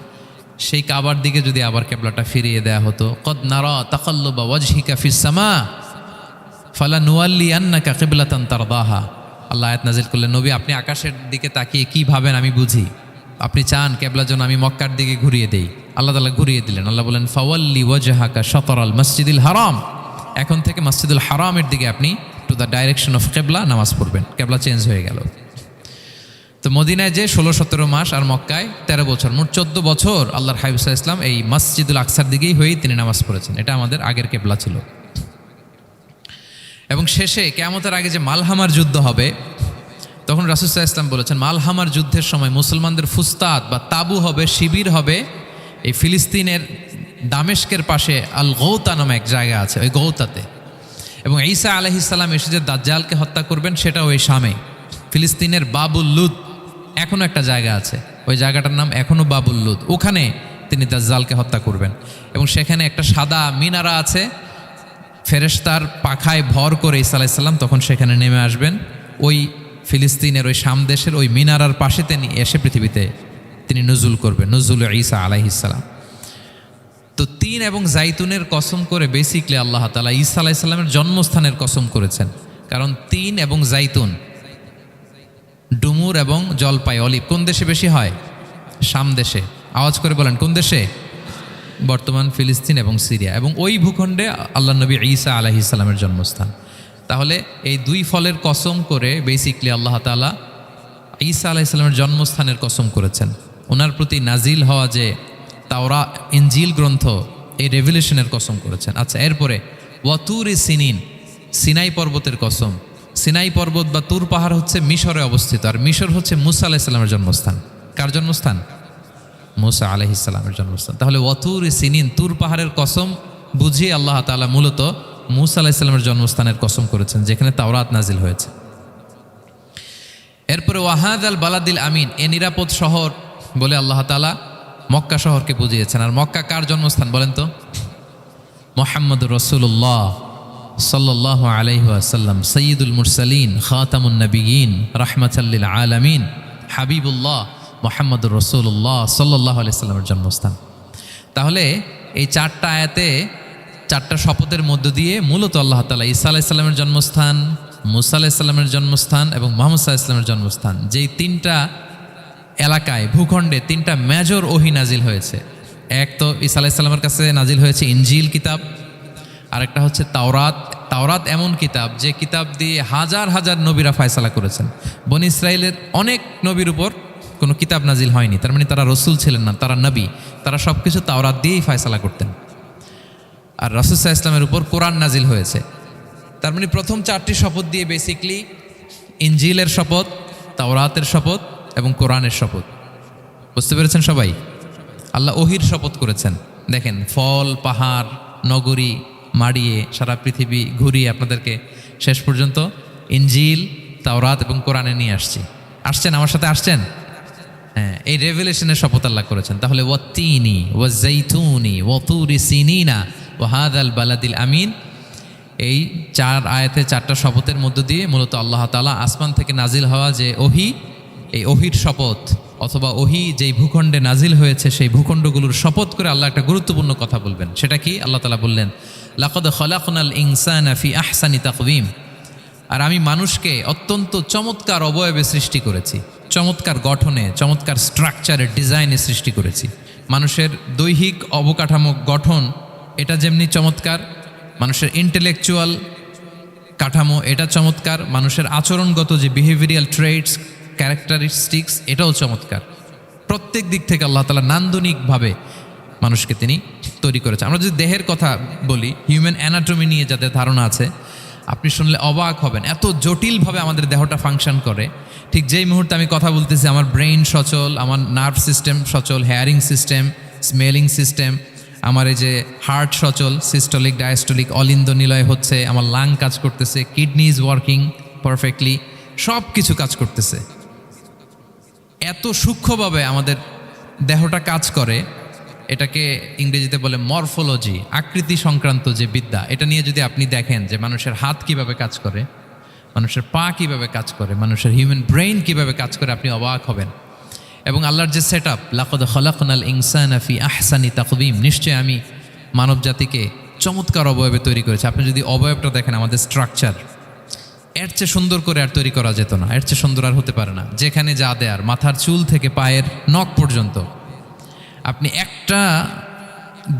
সেই কাবার দিকে যদি আবার কেবলাটা ফিরিয়ে দেয়া হতো। কদ নারা তাকাল্লুবা ওয়াজহিকা ফিস সামা ফালানুওয়াল্লিয়ান্নাকা কিবলাতান তারদাহা। আল্লাহ আয়াত নাজিল করলেন, নবী আপনি আকাশের দিকে তাকিয়ে কি ভাবেন আমি বুঝি, আপনি চান কেবলার জন্য আমি মক্কার দিকে ঘুরিয়ে দেই। আল্লাহ তাআলা ঘুরিয়ে দিলেন। আল্লাহ বলেন ফাওয়াল্লি ওয়াজহাকা শাতরাল মসজিদিল হারাম, এখন থেকে মসজিদুল হারামের দিকে আপনি টু দ্য ডাইরেকশন অফ কেবলা নামাজ পড়বেন। কেবলা চেঞ্জ হয়ে গেল। তো মদিনায় যে 16-17 মাস, আর মক্কায় 13 বছর, মোট 14 বছর আল্লাহর হাবিব সাল্লাল্লাহু আলাইহি ওয়াসাল্লাম এই মসজিদুল আকসার দিকেই হয়েই তিনি নামাজ পড়েছেন। এটা আমাদের আগের কেবলা ছিল। এবং শেষে কিয়ামতের আগে যে মালহামার যুদ্ধ হবে, তখন রাসূল সাল্লাল্লাহু আলাইহি ওয়াসাল্লাম বলেছেন মালহামার যুদ্ধের সময় মুসলমানদের ফুস্তাদ বা তাবু হবে, শিবির হবে এই ফিলিস্তিনের দামেস্কের পাশে আল গৌতা নামে এক জায়গা আছে, ওই গৌতাতে। এবং ঈসা আলাইহিস সালাম এসে যে দাজ্জালকে হত্যা করবেন সেটাও ওই শামে, ফিলিস্তিনের বাবুল লুদ এখনও একটা জায়গা আছে, ওই জায়গাটার নাম এখনও বাবুল লুদ। ওখানে তিনি দাজ্জালকে হত্যা করবেন। এবং সেখানে একটা সাদা মিনারা আছে, ফেরেশতার পাখায় ভর করে ঈসা আলাইহিস সালাম তখন সেখানে নেমে আসবেন। ওই ফিলিস্তিনের ওই শাম দেশের ওই মিনারার পাশে তিনি এসে পৃথিবীতে তিনি নুজুল করবেন, নুজুল ঈসা আলাইহিস সালাম। তো তিন এবং জাইতুনের কসম করে বেসিকলি আল্লাহ তাআলা ঈসা আলাইহিস সালামের জন্মস্থানের কসম করেছেন। কারণ তিন এবং জাইতুন, ডুমুর এবং জলপাই, অলিভ কোন দেশে বেশি হয়? শাম দেশে। আওয়াজ করে বলেন কোন দেশে? বর্তমান ফিলিস্তিন এবং সিরিয়া, এবং ওই ভূখণ্ডে আল্লাহ নবী ঈসা আলাইহিস সালামের জন্মস্থান। তাহলে এই দুই ফলের কসম করে বেসিকলি আল্লাহ তাআলা ঈসা আলাইহিস সালামের জন্মস্থানের কসম করেছেন। ওনার প্রতি নাজিল হওয়া যে তাওরাত ইনজিল গ্রন্থ, এই রেভেলেশনের কসম করেছেন। আচ্ছা, এরপরে ওয়াতুরি সিনিন, সিনাই পর্বতের কসম। সিনাই পর্বত বা তুর পাহাড় হচ্ছে মিশরে অবস্থিত, আর মিশর হচ্ছে মুসা আলাইহিস সালামের জন্মস্থান। কার জন্মস্থান? মুসা আলাইহিস সালামের জন্মস্থান। তাহলে ওয়াতুরি সিনিন, তুর পাহাড়ের কসম বুঝিয়ে আল্লাহ তাআলা মূলত মুসা আলাইহিস সালামের জন্মস্থানের কসম করেছেন, যেখানে তাওরাত নাজিল হয়েছে। এরপরে ওয়াহাদাল বালাদিল আমিন, এ নিরাপদ শহর বলে আল্লাহ তাআলা মক্কা শহরকে বুঝিয়েছেন। আর মক্কা কার জন্মস্থান বলেন তো? মুহাম্মদুর রাসূলুল্লাহ সাল্লাল্লাহু আলাইহি ওয়াসাল্লাম, সাইয়্যিদুল মুরসালিন, খাতামুন নবিয়্যিন, রাহমাতাল লিল আলামিন, হাবিবুল্লাহ মুহাম্মদুর রাসূলুল্লাহ সাল্লাল্লাহু আলাইহি ওয়াসাল্লামের জন্মস্থান। তাহলে এই চারটা আয়াতে চারটা শপথের মধ্য দিয়ে মূলত আল্লাহ তাআলা ঈসা আলাইহিস সালামের জন্মস্থান, মুসা আলাইহিস সালামের জন্মস্থান এবং মুহাম্মদ সাল্লাল্লাহু আলাইহি ওয়াসাল্লামের জন্মস্থান, যেই তিনটা এলাকায় ভূখণ্ডে তিনটা মেজর ওহী নাজিল হয়েছে। এক তো ঈসা আলাইহিস সালামের কাছে নাজিল হয়েছে ইনজিল কিতাব, আরেকটা হচ্ছে তাওরাত। তাওরাত এমন কিতাব যে কিতাব দিয়ে হাজার হাজার নবীরা ফয়সালা করেছেন। বনি ইসরাইলের অনেক নবীর উপর কোনো কিতাব নাজিল হয়নি, তার মানে তারা রসুল ছিলেন না, তারা নবী। তারা সব কিছু তাওরাত দিয়েই ফয়সালা করতেন। আর রাসূল সাল্লাল্লাহু আলাইহি ওয়াসাল্লামের উপর কোরআন নাজিল হয়েছে। তার মানে প্রথম চারটি শপথ দিয়ে বেসিকলি ইনজিলের শপথ, তাওরাতের শপথ এবং কোরআনের শপথ। বুঝতে পেরেছেন সবাই? আল্লাহ ওহির শপথ করেছেন। দেখেন, ফল, পাহাড়, নগরী মাড়িয়ে সারা পৃথিবী ঘুরিয়ে আপনাদেরকে শেষ পর্যন্ত ইনজিল, তাওরাত এবং কোরআনে নিয়ে আসছেন আমার সাথে আসছেন। হ্যাঁ, এই রেভেলেশনের শপথ আল্লাহ করেছেন। তাহলে ওয়াত্তিনি ওয়াজাইতুনি ওয়াতুরি সিনিনা ওয়াহাদাল বালাদিল আমিন, এই চার আয়াতে চারটা শপথের মধ্য দিয়ে মূলত আল্লাহ তাআলা আসমান থেকে নাজিল হওয়া যে ওহী, এই ওহীর শপথ অথবা ওহী যেই ভূখণ্ডে নাজিল হয়েছে সেই ভূখণ্ডগুলোর শপথ করে আল্লাহ একটা গুরুত্বপূর্ণ কথা বলবেন। সেটা কি? আল্লাহ তাআলা বললেন, লাকাদ খালাকনাল ইনসানা ফি আহসানি তাকওয়িম, আর আমি মানুষকে অত্যন্ত চমৎকার অবয়বে সৃষ্টি করেছি, চমৎকার গঠনে, চমৎকার স্ট্রাকচারের ডিজাইনে সৃষ্টি করেছি। মানুষের দৈহিক অবকাঠামো গঠন এটা যেমনি চমৎকার, মানুষের ইন্টেলেকচুয়াল কাঠামো এটা চমৎকার, মানুষের আচরণগত যে বিহেভিয়ারাল ট্রেটস, ক্যারেক্টারিস্টিক্স এটাও চমৎকার। প্রত্যেক দিক থেকে আল্লাহ তাআলা নান্দনিকভাবে মানুষকে তিনি তৈরি করেছেন। আমরা যদি দেহের কথা বলি, হিউম্যান অ্যানাটমি নিয়ে যাদের ধারণা আছে, আপনি শুনলে অবাক হবেন এত জটিলভাবে আমাদের দেহটা ফাংশন করে। ঠিক যেই মুহূর্তে আমি কথা বলতেছি আমার ব্রেইন সচল, আমার নার্ভ সিস্টেম সচল, হেয়ারিং সিস্টেম, স্মেলিং সিস্টেম, আমার এই যে হার্ট সচল, সিস্টোলিক ডায়াস্টোলিক অলিন্দ নিলয় হচ্ছে, আমার লাং কাজ করতেছে, কিডনি ইজ ওয়ার্কিং পারফেক্টলি, সব কিছু কাজ করতেছে। এত সূক্ষ্মভাবে আমাদের দেহটা কাজ করে, এটাকে ইংরেজিতে বলে মরফোলজি, আকৃতি সংক্রান্ত যে বিদ্যা। এটা নিয়ে যদি আপনি দেখেন যে মানুষের হাত কিভাবে কাজ করে, মানুষের পা কিভাবে কাজ করে, মানুষের হিউম্যান ব্রেইন কিভাবে কাজ করে, আপনি অবাক হবেন। এবং আল্লাহর যে সেট আপ, লাকাদ খালাকনাল ইনসানা ফি আহসানি তাকওয়িম, নিশ্চয় আমি মানব জাতিকে চমৎকার অবয়বে তৈরি করেছি। আপনি যদি অবয়বটা দেখেন, আমাদের স্ট্রাকচার এর চেয়ে সুন্দর করে আর তৈরি করা যেত না, এর চেয়ে সুন্দর আর হতে পারে না। যেখানে যা দেয়ার, মাথার চুল থেকে পায়ের নখ পর্যন্ত, আপনি একটা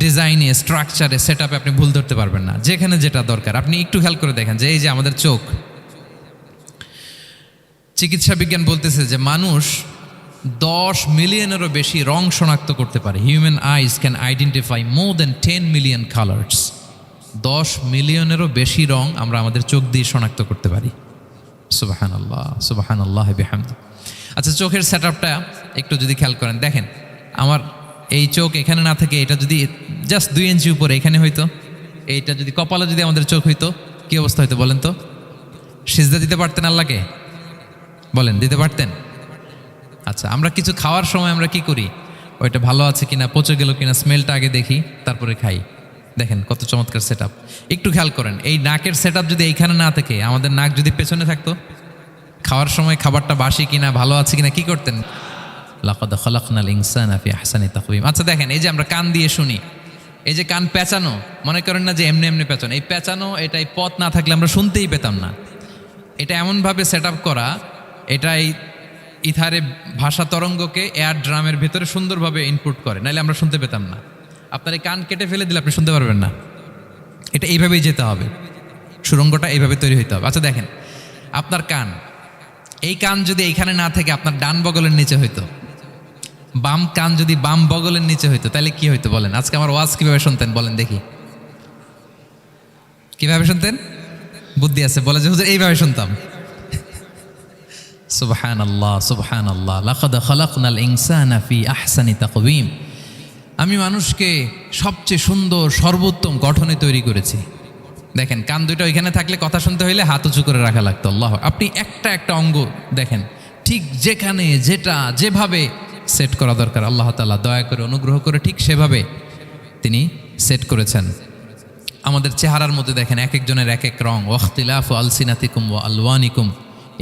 ডিজাইনে, স্ট্রাকচারে, সেট আপে আপনি ভুল ধরতে পারবেন না। যেখানে যেটা দরকার, আপনি একটু খেয়াল করে দেখেন যে এই যে আমাদের চোখ, চিকিৎসা বিজ্ঞান বলতেছে যে মানুষ 10 মিলিয়নেরও বেশি রং শনাক্ত করতে পারে। Human eyes can identify more than 10 million colours. 10 মিলিয়নেরও বেশি রং আমরা আমাদের চোখ দিয়ে শনাক্ত করতে পারি। সুবহানাল্লাহ, সুবহানাল্লাহ বিহামদি। আচ্ছা, চোখের সেট আপটা একটু যদি খেয়াল করেন, দেখেন আমার এই চোখ এখানে না থেকে এটা যদি জাস্ট 2 ইঞ্চি উপরে এখানে হইতো, এইটা যদি কপালে যদি আমাদের চোখ হইতো, কি অবস্থা হইতো বলেন তো? সিজদা দিতে পারতেন আল্লাহকে? বলেন, দিতে পারতেন? আচ্ছা, আমরা কিছু খাওয়ার সময় আমরা কি করি? ওইটা ভালো আছে কিনা, পচে গেল কিনা, স্মেলটা আগে দেখি, তারপরে খাই। দেখেন কত চমৎকার সেট আপ। একটু খেয়াল করেন, এই নাকের সেট আপ যদি এইখানে না থাকে, আমাদের নাক যদি পেছনে থাকতো, খাওয়ার সময় খাবারটা বাসি কিনা, ভালো আছে কিনা কি করতেন? লাকাদ খালাকনাল ইনসানা ফি আহসানি তাকওয়িম। আচ্ছা দেখেন, এই যে আমরা কান দিয়ে শুনি, এই যে কান পেঁচানো, মনে করেন না যে এমনি এমনি পেঁচানো, এই পেঁচানো, এটাই পথ না থাকলে আমরা শুনতেই পেতাম না। এটা এমনভাবে সেট আপ করা, এটাই ইথারে ভাষা তরঙ্গকে এয়ার ড্রামের ভেতরে সুন্দরভাবে ইনপুট করে, নাহলে আমরা শুনতে পেতাম না। আপনার এই কান কেটে ফেলে দিলে আপনি শুনতে পারবেন না। এটা এইভাবেই যেতে হবে, সুরঙ্গটা এইভাবে তৈরি হইতে হবে। আচ্ছা দেখেন, আপনার কান, এই কান যদি এইখানে না থেকে আপনার ডান বগলের নিচে হইতো, বাম কান যদি বাম বগলের নিচে হইতো, তাহলে কি হইতো বলেন? আজকে আমার ওয়াজ কিভাবে শুনতেন বলেন দেখি, কিভাবে শুনতেন? বুদ্ধি আছে বলে যে হুজুর এইভাবে শুনতাম। সুবহানাল্লাহ, সুবহানাল্লাহ। লাকাদ খালাকনাল ইনসানা ফি আহসানি তাকওয়িম। আমি মানুষকে সবচেয়ে সুন্দর সর্বোত্তম গঠনে তৈরি করেছি। দেখেন, কান দুটো ওইখানে থাকলে কথা শুনতে হইলে হাত উঁচু করে রাখা লাগতো। আল্লাহ, আপনি একটা একটা অঙ্গ দেখেন, ঠিক যেখানে যেটা যেভাবে সেট করা দরকার, আল্লাহ তাআলা দয়া করে অনুগ্রহ করে ঠিক সেভাবে তিনি সেট করেছেন। আমাদের চেহারার মধ্যে দেখেন এক একজনের এক এক রং। ওয়াখতিলাফু আলসিনাতিকুম ওয়া আলওয়ানিকুম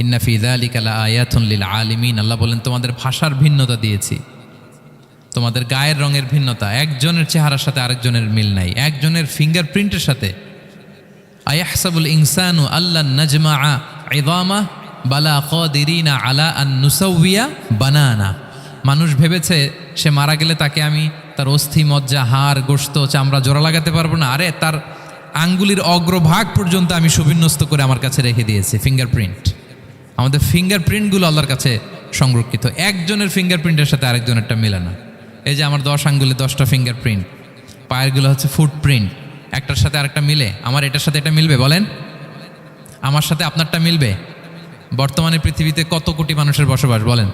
ইন্না ফি যালিকা লাআয়াতুন লিল আলিমিন। আল্লাহ বলেন, তোমাদের ভাষার ভিন্নতা দিয়েছি, তোমাদের গায়ের রঙের ভিন্নতা, একজনের চেহারার সাথে আরেকজনের মিল নাই, একজনের ফিঙ্গারপ্রিন্টের সাথে। আয়াহসাবুল ইনসানু আল্লান নাজমাআ ইযামা বালা কাদিরিনা আলা আন নুসাউইয়া বানানা। মানুষ ভেবেছে সে মারা গেলে তাকে আমি তার অস্থি, মজ্জা, হাড়, গোশত, চামড়া জোড়া লাগাতে পারবো না। আরে তার আঙ্গুলির অগ্রভাগ পর্যন্ত আমি সুবিন্যস্ত করে আমার কাছে রেখে দিয়েছি, ফিঙ্গারপ্রিন্ট। আমাদের ফিঙ্গারপ্রিন্টগুলো আল্লাহর কাছে সংরক্ষিত, একজনের ফিঙ্গারপ্রিন্টের সাথে আরেকজনেরটা মেলে না। এই যে আমার 10 আঙ্গুলে 10টা ফিঙ্গারপ্রিন্ট, পায়েরগুলো হচ্ছে ফুটপ্রিন্ট, একটার সাথে আরেকটা মিলে। আমার এটার সাথে এটা মিলবে বলেন? আমার সাথে আপনারটা মিলবে? বর্তমানে পৃথিবীতে কত কোটি মানুষের বসবাস বলেন?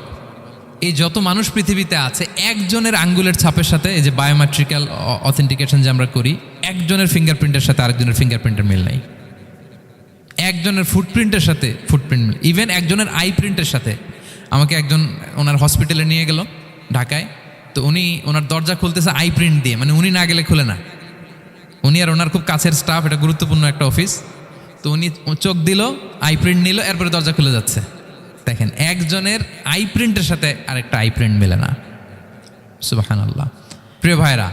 এই যত মানুষ পৃথিবীতে আছে, একজনের আঙ্গুলের ছাপের সাথে, এই যে বায়োমেট্রিক্যাল অথেন্টিকেশন যে আমরা করি, একজনের ফিঙ্গারপ্রিন্টের সাথে আরেকজনের ফিঙ্গারপ্রিন্টের মিল নাই। একজনের ফুটপ্রিন্টের সাথে ফুটপ্রিন্ট মিল, ইভেন একজনের আই প্রিন্টের সাথে। আমাকে একজন ওনার হসপিটালে নিয়ে গেল ঢাকায়, তো উনি ওনার দরজা খুলতেছে আই প্রিন্ট দিয়ে, মানে উনি না গেলে খুলে না। উনি আর ওনার খুব কাছের স্টাফ, এটা গুরুত্বপূর্ণ একটা অফিস, তো উনি চোখ দিল, আই প্রিন্ট নিল, এরপরে দরজা খুলে যাচ্ছে। দেখেন, একজনের আই প্রিন্টের সাথে আরেকটা আই প্রিন্ট মেলে না। সুবহানাল্লাহ। প্রিয় ভাইরা,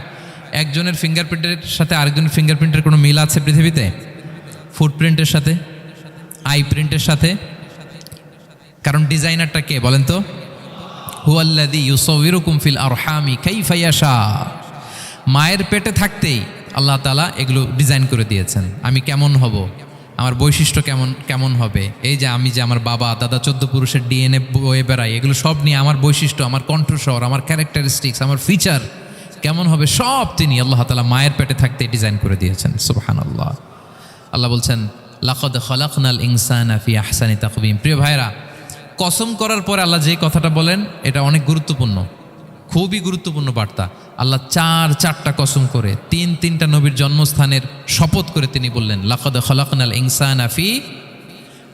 একজনের ফিঙ্গারপ্রিন্টের সাথে আরেকজনের ফিঙ্গারপ্রিন্টের কোনো মিল আছে পৃথিবীতে? ফুটপ্রিন্টের সাথে, আই প্রিন্টের সাথে। কারণ ডিজাইনারটা কে বলেন তো? হুয়াল্লাযী ইউসাউবিরুকুম ফিল আরহামি কাইফা ইয়াশা। মায়ের পেটে থাকতেই আল্লাহ তাআলা এগুলো ডিজাইন করে দিয়েছেন। আমি কেমন হব, আমার বৈশিষ্ট্য কেমন হবে, এই যে আমি যে আমার বাবা দাদা 14 পুরুষের ডিএনএ বয়ে বেড়াই, এগুলো সব নিয়ে আমার বৈশিষ্ট্য, আমার কণ্ঠস্বর, আমার ক্যারেক্টারিস্টিক্স, আমার ফিচার কেমন হবে, সব তিনি আল্লাহ তাআলা মায়ের পেটে থাকতেই ডিজাইন করে দিয়েছেন। সুবহানাল্লাহ। আল্লাহ বলছেন, লাকাদ খালাকনাল ইনসানা ফি আহসানি তাকওয়িম। প্রিয় ভাইরা, কসম করার পরে আল্লাহ যে কথাটা বলেন, এটা অনেক গুরুত্বপূর্ণ, খুবই গুরুত্বপূর্ণ বার্তা। আল্লাহ চারটা কসম করে, তিনটা নবীর জন্মস্থানের শপথ করে তিনি বললেন, লাকাদ খালাকনাল ইনসানা ফি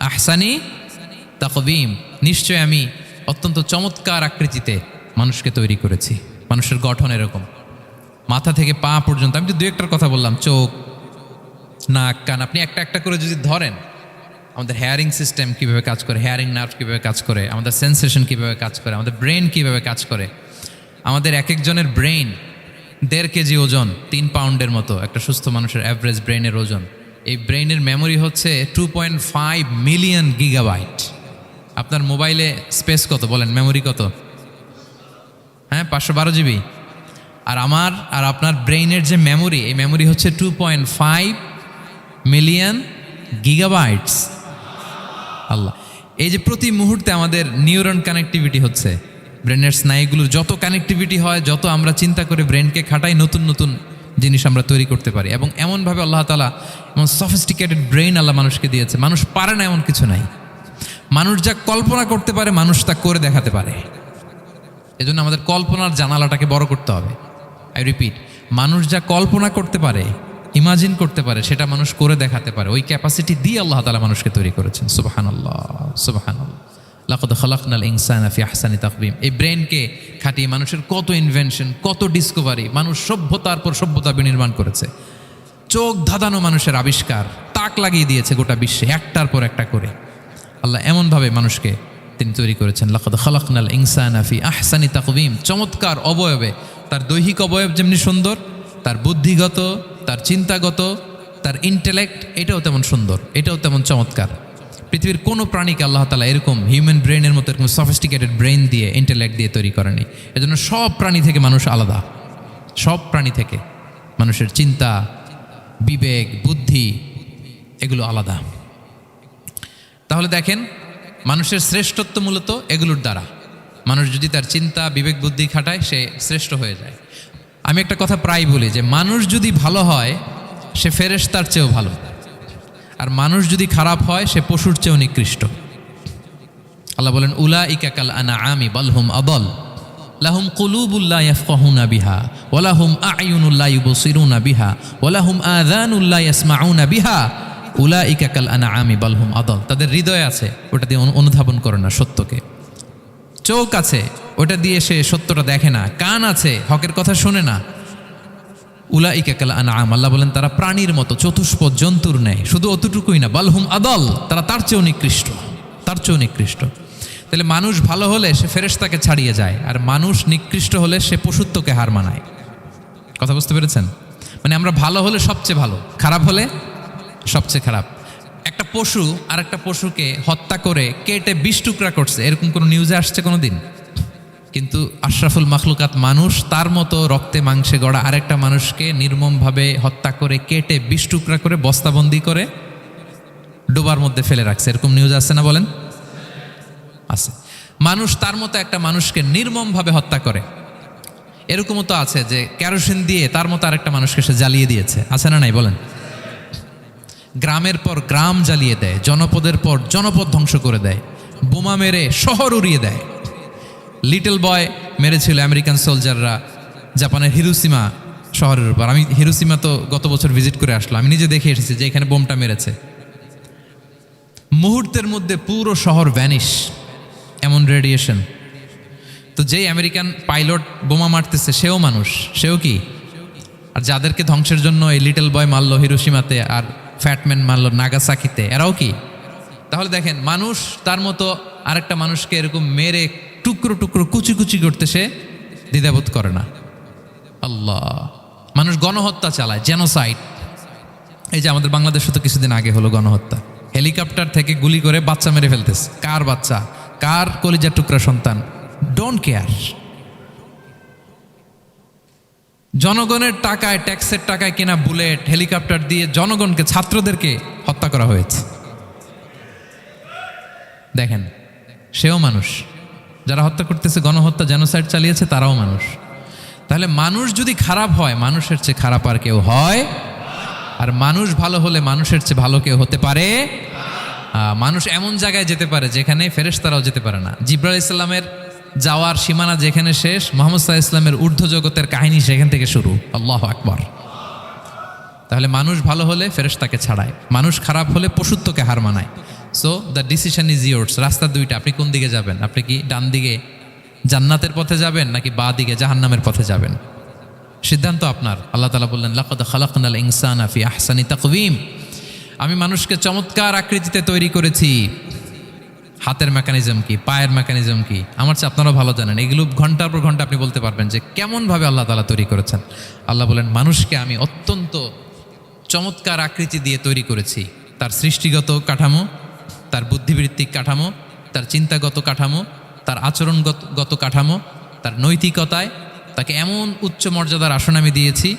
আহসানি তাকওয়িম। নিশ্চয় আমি অত্যন্ত চমৎকার আকৃতিতে মানুষকে তৈরি করেছি। মানুষের গঠন এরকম, মাথা থেকে পা পর্যন্ত। আমি তো দু একটার কথা বললাম, চোখ, নাক, কান। আপনি একটা একটা করে যদি ধরেন, আমাদের হেয়ারিং সিস্টেম কীভাবে কাজ করে, হেয়ারিং নার্ভ কীভাবে কাজ করে, আমাদের সেন্সেশন কীভাবে কাজ করে, আমাদের ব্রেন কীভাবে কাজ করে। আমাদের এক একজনের ব্রেন 1.5 কেজি ওজন, 3 পাউন্ডের মতো একটা সুস্থ মানুষের অ্যাভারেজ ব্রেনের ওজন। এই ব্রেনের মেমোরি হচ্ছে 2.5 মিলিয়ন গিগাবাইট। আপনার মোবাইলে স্পেস কত বলেন, মেমোরি কত? হ্যাঁ, 512 জিবি। আর আমার আর আপনার ব্রেইনের যে মেমোরি, এই মেমোরি হচ্ছে 2.5 মিলিয়ন গিগাবাইটস। আল্লাহ, এই যে প্রতি মুহূর্তে আমাদের নিউরন কানেক্টিভিটি হচ্ছে, ব্রেনের স্নায়ুগুলোর যত কানেক্টিভিটি হয়, যত আমরা চিন্তা করে ব্রেনকে খাটাই, নতুন নতুন জিনিস আমরা তৈরি করতে পারি। এবং এমনভাবে আল্লাহ তাআলা এমন সফিস্টিকেটেড ব্রেইন আল্লাহ মানুষকে দিয়েছে, মানুষ পারে না এমন কিছু নাই। মানুষ যা কল্পনা করতে পারে, মানুষ তা করে দেখাতে পারে। এজন্য আমাদের কল্পনার জানালাটাকে বড় করতে হবে। আই রিপিট, মানুষ যা কল্পনা করতে পারে, ইমাজিন করতে পারে, সেটা মানুষ করে দেখাতে পারে। ওই ক্যাপাসিটি দিয়ে আল্লাহ তাআলা মানুষকে তৈরি করেছেন। সুবহানাল্লাহ, সুবহানাল্লাহ। লাকাদ খালাকনাল ইনসানা ফি আহসানি তাকওয়িম। এই ব্রেনকে খাটিয়ে মানুষের কত ইনভেনশন, কত ডিসকভারি, মানুষ সভ্যতার পর সভ্যতা বিনির্মাণ করেছে। চোখ ধাঁধানো মানুষের আবিষ্কার তাক লাগিয়ে দিয়েছে গোটা বিশ্বে একটার পর একটা করে। আল্লাহ এমনভাবে মানুষকে তিনি তৈরি করেছেন। লাকাদ খালাকনাল ইনসানা ফি আহসানি তাকওয়িম। চমৎকার অবয়বে, তার দৈহিক অবয়ব যেমনি সুন্দর, তার বুদ্ধিগত, তার চিন্তাগত, তার ইন্টেলেক্ট এটাও তেমন সুন্দর, এটাও তেমন চমৎকার। পৃথিবীর কোনো প্রাণীকে আল্লাহ তাআলা এরকম হিউম্যান ব্রেনের মতো এরকম সফিস্টিকেটেড ব্রেন দিয়ে, ইন্টেলেক্ট দিয়ে তৈরি করেনি। এজন্য সব প্রাণী থেকে মানুষ আলাদা। সব প্রাণী থেকে মানুষের চিন্তা, বিবেক, বুদ্ধি এগুলো আলাদা। তাহলে দেখেন, মানুষের শ্রেষ্ঠত্ব মূলত এগুলোর দ্বারা। মানুষ যদি তার চিন্তা, বিবেক, বুদ্ধি খাটায়, সে শ্রেষ্ঠ হয়ে যায়। আমি একটা কথা প্রায় বলি যে মানুষ যদি ভালো হয় সে ফেরেশতার চেয়েও ভালো, আর মানুষ যদি খারাপ হয় সে পশুর চেয়েও নিকৃষ্ট। আল্লাহ বলেন উলাইকা কাল আনআমি বাল হুম আদাল লাহুম কুলুবুল লা ইয়াফকাহুনা বিহা ওয়া লাহুম আ'য়ুনুল লা ইউবসিরুনা বিহা ওয়া লাহুম আযানুল লা ইয়াসমাউনা বিহা উলাইকা কাল আনআমি বাল হুম আদাল। তাদের হৃদয় আছে, ওটা দিয়ে অনুধাবন করে না সত্যকে। চোখ আছে, ওটা দিয়ে সে সত্যটা দেখে না। কান আছে, হকের কথা শোনে না। উলাইকা কাল আনআম, আল্লাহ বলেন তারা প্রাণীর মতো, চতুষ্পদ জন্তুর ন্যায়। শুধু অতটুকুই না, বালহুম আদাল, তারা তার চেয়েও নিকৃষ্ট, তার চেয়েও নিকৃষ্ট। তাহলে মানুষ ভালো হলে সে ফেরেশতাকে ছাড়িয়ে যায়, আর মানুষ নিকৃষ্ট হলে সে পশুত্বকে হার মানায়। কথা বুঝতে পেরেছেন? মানে আমরা ভালো হলে সবচেয়ে ভালো, খারাপ হলে সবচেয়ে খারাপ। একটা পশু আর একটা পশুকে হত্যা করে কেটে 20 টুকরা করছে, এরকম কোনো নিউজে আসছে কোনো দিন? কিন্তু আশরাফুল মাখলুকাত মানুষ তার মতো রক্তে মাংসে গড়া আরেকটা মানুষকে নির্মমভাবে হত্যা করে কেটে 20 টুকরা করে বস্তাবন্দি করে ডোবার মধ্যে ফেলে রাখছে, এরকম নিউজ আছে না বলেন? আছে। মানুষ তার মতো একটা মানুষকে নির্মমভাবে হত্যা করে। এরকমও তো আছে যে কেরোসিন দিয়ে তার মতো আরেকটা মানুষকে সে জ্বালিয়ে দিয়েছে, আছে না নাই বলেন? গ্রামের পর গ্রাম জ্বালিয়ে দেয়, জনপদের পর জনপদ ধ্বংস করে দেয়, বোমা মেরে শহর উড়িয়ে দেয়। লিটল বয় মেরেছিল আমেরিকান সোলজাররা জাপানের হিরোশিমা শহরের উপর। আমি হিরোশিমা তো গত বছর ভিজিট করে আসলাম, আমি নিজে দেখে এসেছি যে এখানে বোমটা মেরেছে। মুহূর্তের মধ্যে পুরো শহর ভ্যানিশ, এমন রেডিয়েশন। তো যেই আমেরিকান পাইলট বোমা মারতেছে সেও মানুষ, সেও কি? আর যাদেরকে ধ্বংসের জন্য এই লিটল বয় মারলো হিরোশিমাতে আর ফ্যাটম্যান মারলো নাগাসাকিতে, এরাও কি? তাহলে দেখেন, মানুষ তার মতো আরেকটা মানুষকে এরকম মেরে টুকরো টুকরো কুচি কুচি করতে সে দ্বিধাবোধ করে না। আল্লাহ, মানুষ গণহত্যা চালায়, জেনোসাইড। এই যে আমাদের বাংলাদেশে তো কিছুদিন আগে হলো গণহত্যা, হেলিকপ্টার থেকে গুলি করে বাচ্চা মেরে ফেলতেছে। কার বাচ্চা, কার কলিজার টুকরা সন্তান, ডোন্ট কেয়ার। জনগণের টাকায়, ট্যাক্সের টাকায় কেনা বুলেট, হেলিকপ্টার দিয়ে জনগণকে, ছাত্রদেরকে হত্যা করা হয়েছে। দেখেন, সেও মানুষ। যারা হত্যা করতেছে, গণহত্যা, জেনোসাইড চালিয়েছে, তারাও মানুষ। তাহলে মানুষ যদি খারাপ হয়, মানুষের চেয়ে খারাপ আর কেউ হয়? আর মানুষ ভালো হলে মানুষের চেয়ে ভালো কেউ হতে পারে? মানুষ এমন জায়গায় যেতে পারে যেখানে ফেরেশতারাও যেতে পারে না। জিবরাইল আলাইহিস সালামের যাওয়ার সীমানা যেখানে শেষ, মুহাম্মদ সাল্লাল্লাহু আলাইহি ওয়াসাল্লামের ঊর্ধ্ব জগতের কাহিনী সেখান থেকে শুরু। আল্লাহু আকবার। তাহলে মানুষ ভালো হলে ফেরেশতাকে ছাড়ায়, মানুষ খারাপ হলে পশুত্বকে হার মানায়। So the decision is yours. রাস্তা দুইটা, আপনি কোন দিকে যাবেন? আপনি কি ডান দিকে জান্নাতের পথে যাবেন নাকি বাঁ দিকে জাহান্নামের পথে যাবেন? সিদ্ধান্ত আপনার। আল্লাহ তাআলা বললেন লাকাদ খালাকনাল ইনসানা ফি আহসানি তাকওয়িম। আমি মানুষকে চমৎকার আকৃতিতে তৈরি করেছি। হাতের মেকানিজম কি, পায়ের মেকানিজম কি, আমার চেয়ে আপনারা ভালো জানেন। এগুলো ঘন্টার পর ঘন্টা আপনি বলতে পারবেন যে কেমনভাবে আল্লাহ তাআলা তৈরি করেছেন। আল্লাহ বলেন মানুষকে আমি অত্যন্ত চমৎকার আকৃতি দিয়ে তৈরি করেছি। তার সৃষ্টিগত কাঠামো, তার বুদ্ধিবৃত্তিক কাঠামো, তার চিন্তাগত কাঠামো, তার আচরণগত কাঠামো, তার নৈতিকতায় তাকে এমন উচ্চ মর্যাদার আসন আমি দিয়েছি,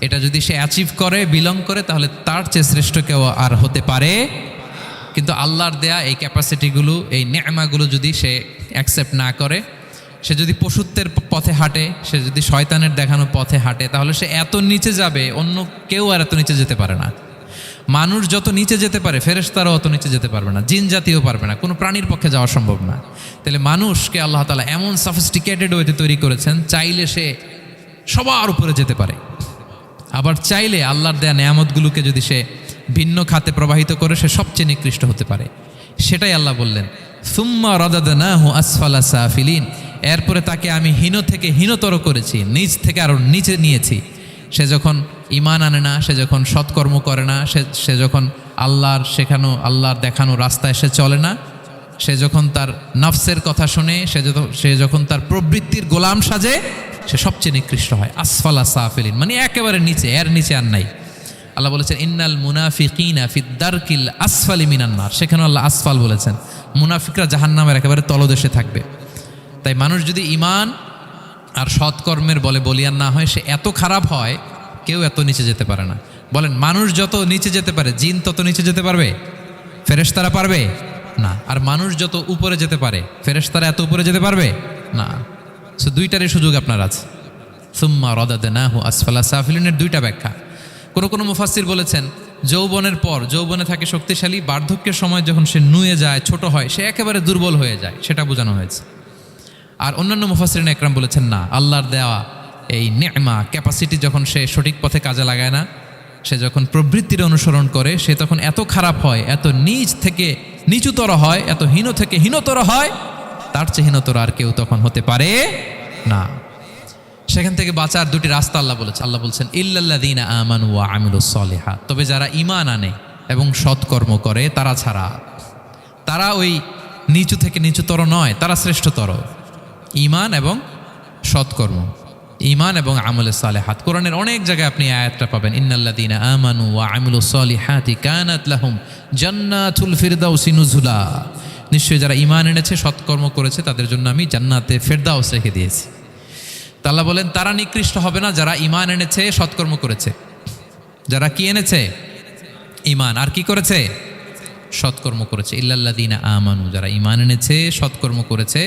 এটা যদি সে অ্যাচিভ করে, বিলং করে, তাহলে তার চেয়ে শ্রেষ্ঠ কেউ আর হতে পারে। কিন্তু আল্লাহর দেয়া এই ক্যাপাসিটিগুলো, এই নেয়ামাগুলো যদি সে অ্যাকসেপ্ট না করে, সে যদি পশুত্বের পথে হাঁটে, সে যদি শয়তানের দেখানো পথে হাঁটে, তাহলে সে এত নিচে যাবে, অন্য কেউ আর এত নিচে যেতে পারে না। মানুষ যত নিচে যেতে পারে, ফেরেশতারাও অত নিচে যেতে পারবে না, জিন জাতিও পারবে না, কোনো প্রাণীর পক্ষে যাওয়া সম্ভব না। তাহলে মানুষকে আল্লাহ তাআলা এমন সফিস্টিকেটেড ওয়েতে তৈরি করেছেন, চাইলে সে সবার উপরে যেতে পারে। আবার চাইলে আল্লাহর দেয়া নেয়ামতগুলোকে যদি সে ভিন্ন খাতে প্রবাহিত করে, সে সবচেয়ে নিকৃষ্ট হতে পারে। সেটাই আল্লাহ বললেন সুম্মা রাদাদনাহু আসফালা সাফিলিন, এরপরে তাকে আমি হীন থেকে হীনতর করেছি, নিচ থেকে আরো নিচে নিয়েছি। সে যখন ঈমান আনে না, সে যখন সৎকর্ম করে না, সে যখন আল্লাহর শেখানো আল্লাহর দেখানো রাস্তায় সে চলে না, সে যখন তার নফসের কথা শুনে, সে যখন তার প্রবৃত্তির গোলাম সাজে, সে সবচেয়ে নিকৃষ্ট হয়। আসফালা সাফিলিন মানে একেবারে নিচে, এর নিচে আর নাই। আল্লাহ বলেছেন ইন্নাল মুনাফিকিনা ফিদ-দারকিল আসফালি মিনান নার, সেখানে আল্লাহ আসফাল বলেছেন। মুনাফিকরা জাহান্নামের একেবারে তলদেশে থাকবে। তাই মানুষ যদি ঈমান আর সৎকর্মের বলে বলিয়ান না হয়, সে এত খারাপ হয়, কেউ এত নিচে যেতে পারে না। বলেন, মানুষ যত নিচে যেতে পারে, জিন তত নিচে যেতে পারবে? ফেরেশতারা পারবে না। আর মানুষ যত উপরে যেতে পারে, ফেরেশতারা এত উপরে যেতে পারবে না। সো দুইটারই সুযোগ আপনার আছে। সুম্মা রাদাদনাহু আসফালা সাফিলিনের দুইটা ব্যাখ্যা। কোনো মুফাসসির বলেছেন যৌবনের পর, যৌবনে থাকে শক্তিশালী, বার্ধক্যের সময় যখন সে নুয়ে যায়, ছোট হয়, সে একেবারে দুর্বল হয়ে যায়, সেটা বোঝানো হয়েছে। আর অন্যান্য মুফাসসিরিন একরাম বলেছেন না, আল্লাহর দেওয়া এই নে'মা ক্যাপাসিটি যখন সে সঠিক পথে কাজে লাগায় না, সে যখন প্রবৃত্তির অনুসরণ করে, সে তখন এত খারাপ হয়, এত নিচ থেকে নিচুতর হয়, এত হীন থেকে হীনতর হয়, তার চেয়ে হীনতর আর কেউ তখন হতে পারে না। সেখান থেকে বাঁচার দুটি রাস্তা আল্লাহ বলেছে। আল্লাহ বলছেন ইল্লাল্লাযীনা আমানু ওয়া আমিলুস সলিহাত, তবে যারা ঈমান আনে এবং সৎকর্ম করে তারা ছাড়া। তারা ওই নিচু থেকে নিচুতর নয়, তারা শ্রেষ্ঠতর। ঈমান এবং সৎকর্ম, ঈমান এবং আমলে সালেহাত। কোরআনের অনেক জায়গায় আপনি আয়াতটা পাবেন, ইন্নাল্লাযীনা আমানু ওয়া আমিলুস সলিহাতি কানাত লাহুম জান্নাতুল ফিরদাউসি নুজুলা, নিশ্চয়ই যারা ঈমান এনেছে সৎকর্ম করেছে তাদের জন্য আমি জান্নাতে ফেরদাউস রেখে দিয়েছি। আল্লাহ বলেন তারা নিকৃষ্ট হবে না যারা ঈমান এনেছে সৎকর্ম করেছে। যারা কি এনেছে? ঈমান, আর কি করেছে? সৎকর্ম করেছে। ইল্লাল্লাযীনা আমানু, যারা ঈমান এনেছে সৎকর্ম করেছে,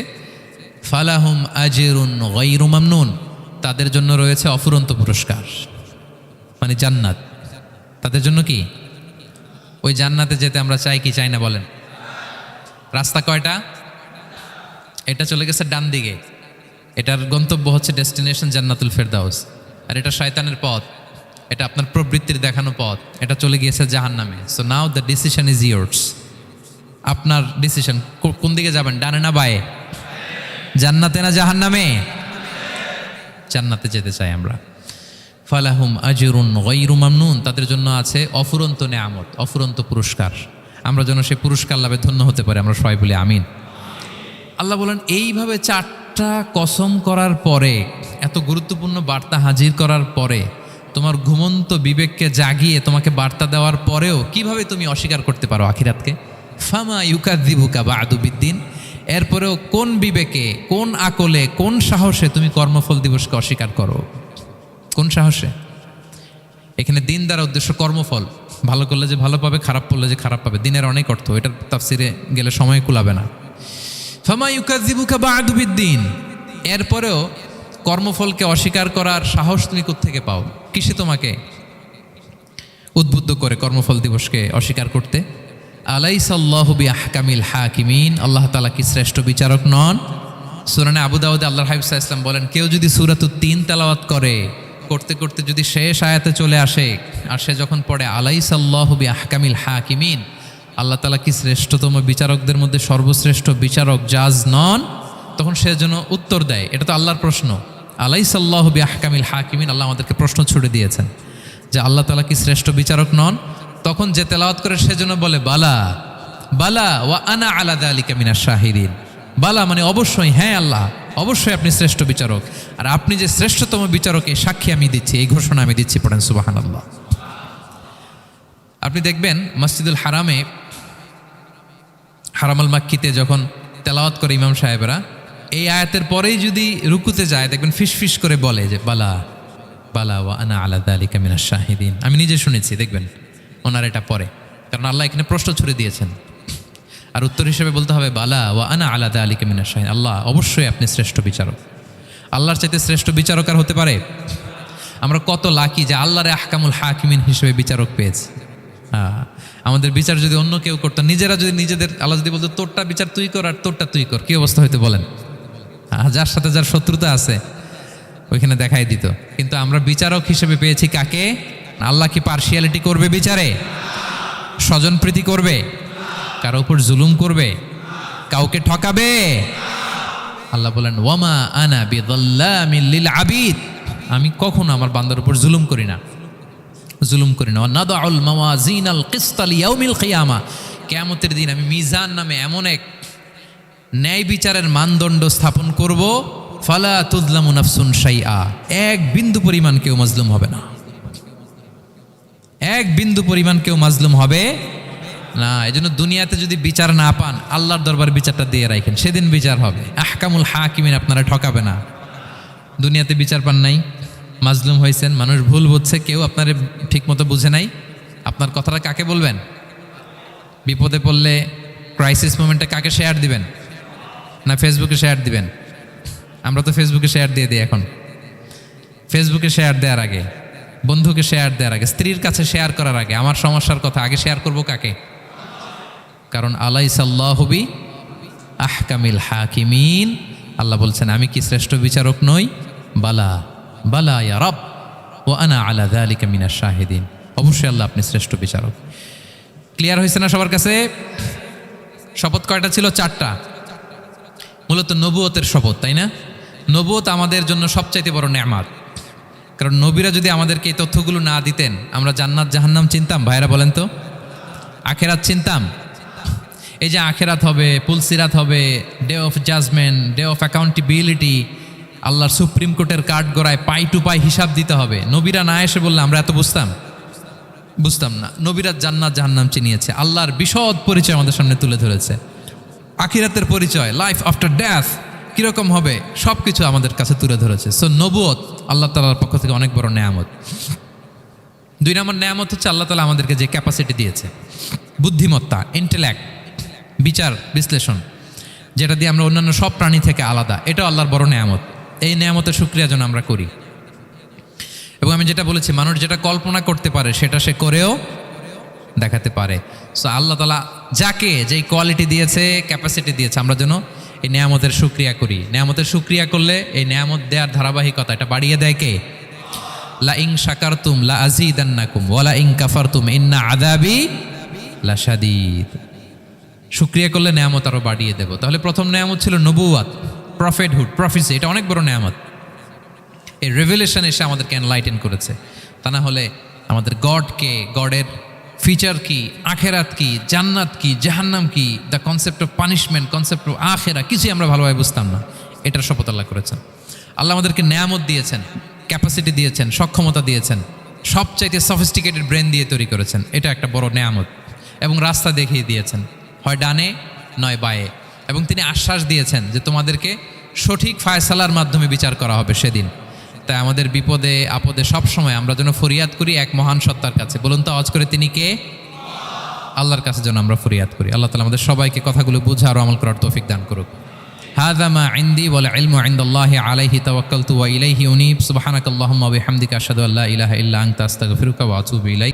ফালাহুম আজরুন গায়রু মামনুন, তাদের জন্য রয়েছে অফুরন্ত পুরস্কার, মানে জান্নাত। তাদের জন্য কি? ওই জান্নাতে যেতে আমরা চাই কি চাই না বলেন? রাস্তা কয়টা? এটা চলে গেছে ডান দিকে, এটার গন্তব্য হচ্ছে ডেস্টিনেশন জান্নাতুল ফেরদাউস। আর এটা শয়তানের পথ, এটা আপনার প্রবৃত্তির দেখানো পথ, এটা চলে গিয়েছে জাহান্নামে। So now the decision is years. আপনার ডিসিশন, কোন দিকে যাবেন, ডানে না বায়ে? জান্নাতে না জাহান্নামে? জান্নাতে যেতে চাই আমরা। ফালাহুম আজরুন গায়রু মামনুন, তাদের জন্য আছে অফুরন্ত নেয়ামত, অফুরন্ত পুরস্কার। আমরা যেন সেই পুরস্কার লাভে ধন্য হতে পারি, আমরা সবাই বলি আমিন। আল্লাহ বলেন এইভাবে চারটা কসম করার পরে, এত গুরুত্বপূর্ণ বার্তা হাজির করার পরে, তোমার ঘুমন্ত বিবেককে জাগিয়ে তোমাকে বার্তা দেওয়ার পরেও কিভাবে তুমি অস্বীকার করতে পারো আখিরাতকে? ফামা ইউকাযযিবুকা বা'দু বিদ্দিন, এরপরেও কোন বিবেকে, কোন আকলে, কোন সাহসে তুমি কর্মফল দিবসকে অস্বীকার করো? কোন সাহসে? এখানে দিন দ্বারা উদ্দেশ্য কর্মফল। ভালো করলে যে ভালো পাবে, খারাপ করলে যে খারাপ পাবে, দিনের অনেক অর্থ, এটার তাফসিরে গেলে সময় কুলাবে না। ফামা ইউকাযযিবুকা বা'দু বিদ্দিন, এরপরেও কর্মফলকে অস্বীকার করার সাহস তুমি কোত্থেকে পাও? কিসে তোমাকে উদ্বুদ্ধ করে কর্মফল দিবসকে অস্বীকার করতে? আলাইসাল্লাহু বিআহকামিল হাকিমিন, আল্লাহ তাআলা কি শ্রেষ্ঠ বিচারক নন? সূরা আবু দাউদে আল্লাহর হাবিব সাল্লাল্লাহু আলাইহি ওয়াসাল্লাম বলেন, কেউ যদি সূরাতুত তিন তেলাওয়াত করে, করতে করতে যদি শেষ আয়াতে চলে আসে, আর সে যখন পড়ে আলাইসাল্লাহু বিআহকামিল হাকিমিন, আল্লাহ তাআলা কি শ্রেষ্ঠতম বিচারকদের মধ্যে সর্বশ্রেষ্ঠ বিচারক জাজ নন? তখন সে যেন উত্তর দেয়, এটা তো আল্লাহর প্রশ্ন, আলাইসাল্লাহু বিআহকামিল হাকিমিন, আল্লাহ আমাদেরকে প্রশ্ন ছুড়ে দিয়েছেন যে আল্লাহ তাআলা কি শ্রেষ্ঠ বিচারক নন? তখন যে তেলাওয়াত করে সে যেন বলে বালা বালা ওয়া আনা আলা যালিকা মিনাশ শাহিদিন। বালা মানে অবশ্যই, হ্যাঁ আল্লাহ অবশ্যই আপনি শ্রেষ্ঠ বিচারক, আর আপনি যে শ্রেষ্ঠতম বিচারক এই সাক্ষী আমি দিচ্ছি, এই ঘোষণা আমি দিচ্ছি। পড়েন সুবহানাল্লাহ। আপনি দেখবেন মসজিদুল হারামে, হারামাল মাক্কিতে যখন তেলাওয়াত করে ইমাম সাহেবরা, এই আয়াতের পরেই যদি রুকুতে যায় দেখবেন ফিস ফিস করে বলে যে বালা বালা ওয়া আনা আলা যালিকা মিনাশ শাহিদিন। আমি নিজে শুনেছি, দেখবেন ওনার এটা পরে, কারণ আল্লাহ এখানে প্রশ্ন ছুড়ে দিয়েছেন। আর উত্তর হিসেবে বলতে হবে বালা ওয়া আনা আলা যালিকা মিনাশ শাহিদিন, আল্লাহ অবশ্যই আপনি শ্রেষ্ঠ বিচারক। আল্লাহর চাইতে শ্রেষ্ঠ বিচারক আর হতে পারে? আমরা কত লাকি যে আল্লাহর আহকামুল হাকিমিন হিসেবে বিচারক পেয়েছি। আমাদের বিচার যদি অন্য কেউ করতো, নিজেরা যদি নিজেদের, আল্লাহ যদি বলতো তোরটা বিচার তুই কর আর তোরটা তুই কর, কি অবস্থা হইতো বলেন? যার সাথে যার শত্রুতা আছে ওইখানে দেখাই দিত। কিন্তু আমরা বিচারক হিসেবে পেয়েছি কাকে? আল্লাহ কি পার্সিয়ালিটি করবে বিচারে? স্বজনপ্রীতি করবে? কারো উপর জুলুম করবে? কাউকে ঠকাবে? আল্লাহ বলেন ওয়ামা আনা বিযাল্লামিল লিল আবিদ, আমি কখনো আমার বান্দার উপর জুলুম করি না। নাদাউল মাওয়াজিনাল কিসতা লিয়াউমিল কিয়ামা, কিয়ামতের দিন আমি মিজান নামে এমন এক ন্যায় বিচারের মানদণ্ড স্থাপন করব, ফালা তুযলামু নাফসুন শাইআ, এক বিন্দু পরিমাণ কেউ মাজলুম হবে না। এক বিন্দু পরিমাণ কেউ মাজলুম হবে না। এজন্য দুনিয়াতে যদি বিচার না পান, আল্লাহর দরবার বিচারটা দিয়ে রাখেন, সেদিন বিচার হবে। আহকামুল হাকিমিন আপনারা ঠকাবে না। দুনিয়াতে বিচার পান নাই, মাজলুম হয়েছেন, মানুষ ভুল বুঝছে, কেউ আপনার ঠিকমতো বুঝে নাই, আপনার কথাটা কাকে বলবেন? বিপদে পড়লে ক্রাইসিস মোমেন্টে কাকে শেয়ার দিবেন? না ফেসবুকে শেয়ার দিবেন? আমরা তো ফেসবুকে শেয়ার দিয়ে দিই এখন। ফেসবুকে শেয়ার দেওয়ার আগে, বন্ধুকে শেয়ার দেওয়ার আগে, স্ত্রীর কাছে শেয়ার করার আগে আমার সমস্যার কথা আগে শেয়ার করব কাকে? কারণ আলাইসাল্লাহু বি আহকামিল হাকিমিন, আল্লাহ বলছেন আমি কি শ্রেষ্ঠ বিচারক নই? বালা বালা ইয়া রব ওয়া আনা আলা যালিকা মিনাশ শাহিদিন, অবশ্যই আল্লাহ আপনি শ্রেষ্ঠ বিচারক। ক্লিয়ার হয়েছে না সবার কাছে? শপথ কয়টা ছিল? 4টা। মূলত নবুয়তের শপথ, তাই না? নবুয়ত আমাদের জন্য সবচাইতে বড় নেয়ামত। কারণ নবীরা যদি আমাদেরকে এই তথ্যগুলো না দিতেন, আমরা জান্নাত জাহান্নাম চিনতাম? ভাইরা বলেন তো, আখেরাত চিনতাম? এই যে আখেরাত হবে, পুলসিরাত হবে, day of judgment, day of accountability, আল্লাহর সুপ্রিম কোর্টের কাঠ গড়ায় পাই টু পাই হিসাব দিতে হবে, নবীরা না এসে বললে আমরা এত বুঝতাম না। নবীরা জান্নাত জাহান্নাম চিনিয়েছে, আল্লাহর বিশদ পরিচয় আমাদের সামনে তুলে ধরেছে, আখিরাতের পরিচয়, লাইফ আফটার ডেথ কিরকম হবে, সব কিছু আমাদের কাছে তুলে ধরেছে। সো নবুয়ত আল্লাহ তাআলার পক্ষ থেকে অনেক বড় নেয়ামত। 2 নম্বর নেয়ামত হচ্ছে আল্লাহ তাআলা আমাদেরকে যে ক্যাপাসিটি দিয়েছে, বুদ্ধিমত্তা, ইন্টেলেক্ট, বিচার বিশ্লেষণ, যেটা দিয়ে আমরা অন্যান্য সব প্রাণী থেকে আলাদা, এটাও আল্লাহর বড় নেয়ামত। এই নেয়ামতের শুকরিয়া যেন আমরা করি। এবং আমি যেটা বলেছি, মানুষ যেটা কল্পনা করতে পারে সেটা সে করেও দেখাতে পারে। সো আল্লাহ তাআলা যাকে যেই কোয়ালিটি দিয়েছে, ক্যাপাসিটি দিয়েছে, আমরা যেন এই নেয়ামতের শুকরিয়া করি। নেয়ামতের শুকরিয়া করলে এই নেয়ামত দেওয়ার ধারাবাহিকতা এটা বাড়িয়ে দেয় কে? লা ইন শাকারতুম লা আযীদান্নাকুম ওয়া লা ইন কাফারতুম ইন্না আযাবি লাশাদীদ। শুকরিয়া করলে নেয়ামত আরো বাড়িয়ে দেব। তাহলে প্রথম নেয়ামত ছিল নবুওয়াত, প্রফেটহুড, প্রফেসি, এটা অনেক বড় নেয়ামত। এই রেভেলেশন এসে আমাদেরকে এনলাইটেন করেছে। তা না হলে আমাদের গডকে, গডের ফিচার কি, আখেরাত কি, জান্নাত কি, জাহান্নাম কি, the concept of punishment, concept of আখেরা, কিছুই আমরা ভালোভাবে বুঝতাম না। এটার শপথ আল্লাহ করেছেন। আল্লাহ আমাদেরকে নেয়ামত দিয়েছেন, ক্যাপাসিটি দিয়েছেন, সক্ষমতা দিয়েছেন, সবচাইতে সফিস্টিকেটেড ব্রেন দিয়ে তৈরি করেছেন, এটা একটা বড় নেয়ামত। এবং রাস্তা দেখিয়ে দিয়েছেন, হয় ডানে নয় বায়ে। এবং তিনি আশ্বাস দিয়েছেন যে তোমাদেরকে সঠিক ফায়সালার মাধ্যমে বিচার করা হবে সেদিন। তাই আমাদের বিপদে আপদে সবসময় আমরা যেন ফরিয়াদ করি এক মহান সত্তার কাছে। বলুন তো আওয়াজ করে, তিনি কে? আল্লাহর কাছে যেন আমরা ফরিয়াদ করি। আল্লাহ তাআলা আমাদের সবাইকে কথাগুলো বুঝা আর আমল করার তৌফিক দান করুক। হাযা মা ইনদি ওয়াল ইলমু ইনদাল্লাহি আলাইহি তাওয়াক্কালতু ওয়া ইলাইহি উনীব। সুবহানাকাল্লাহুম্মা ওয়া বিহামদিকা আশহাদু আল্লা ইলাহা ইল্লা আনতা আস্তাগফিরুকা ওয়া আতুবু ইলাইক।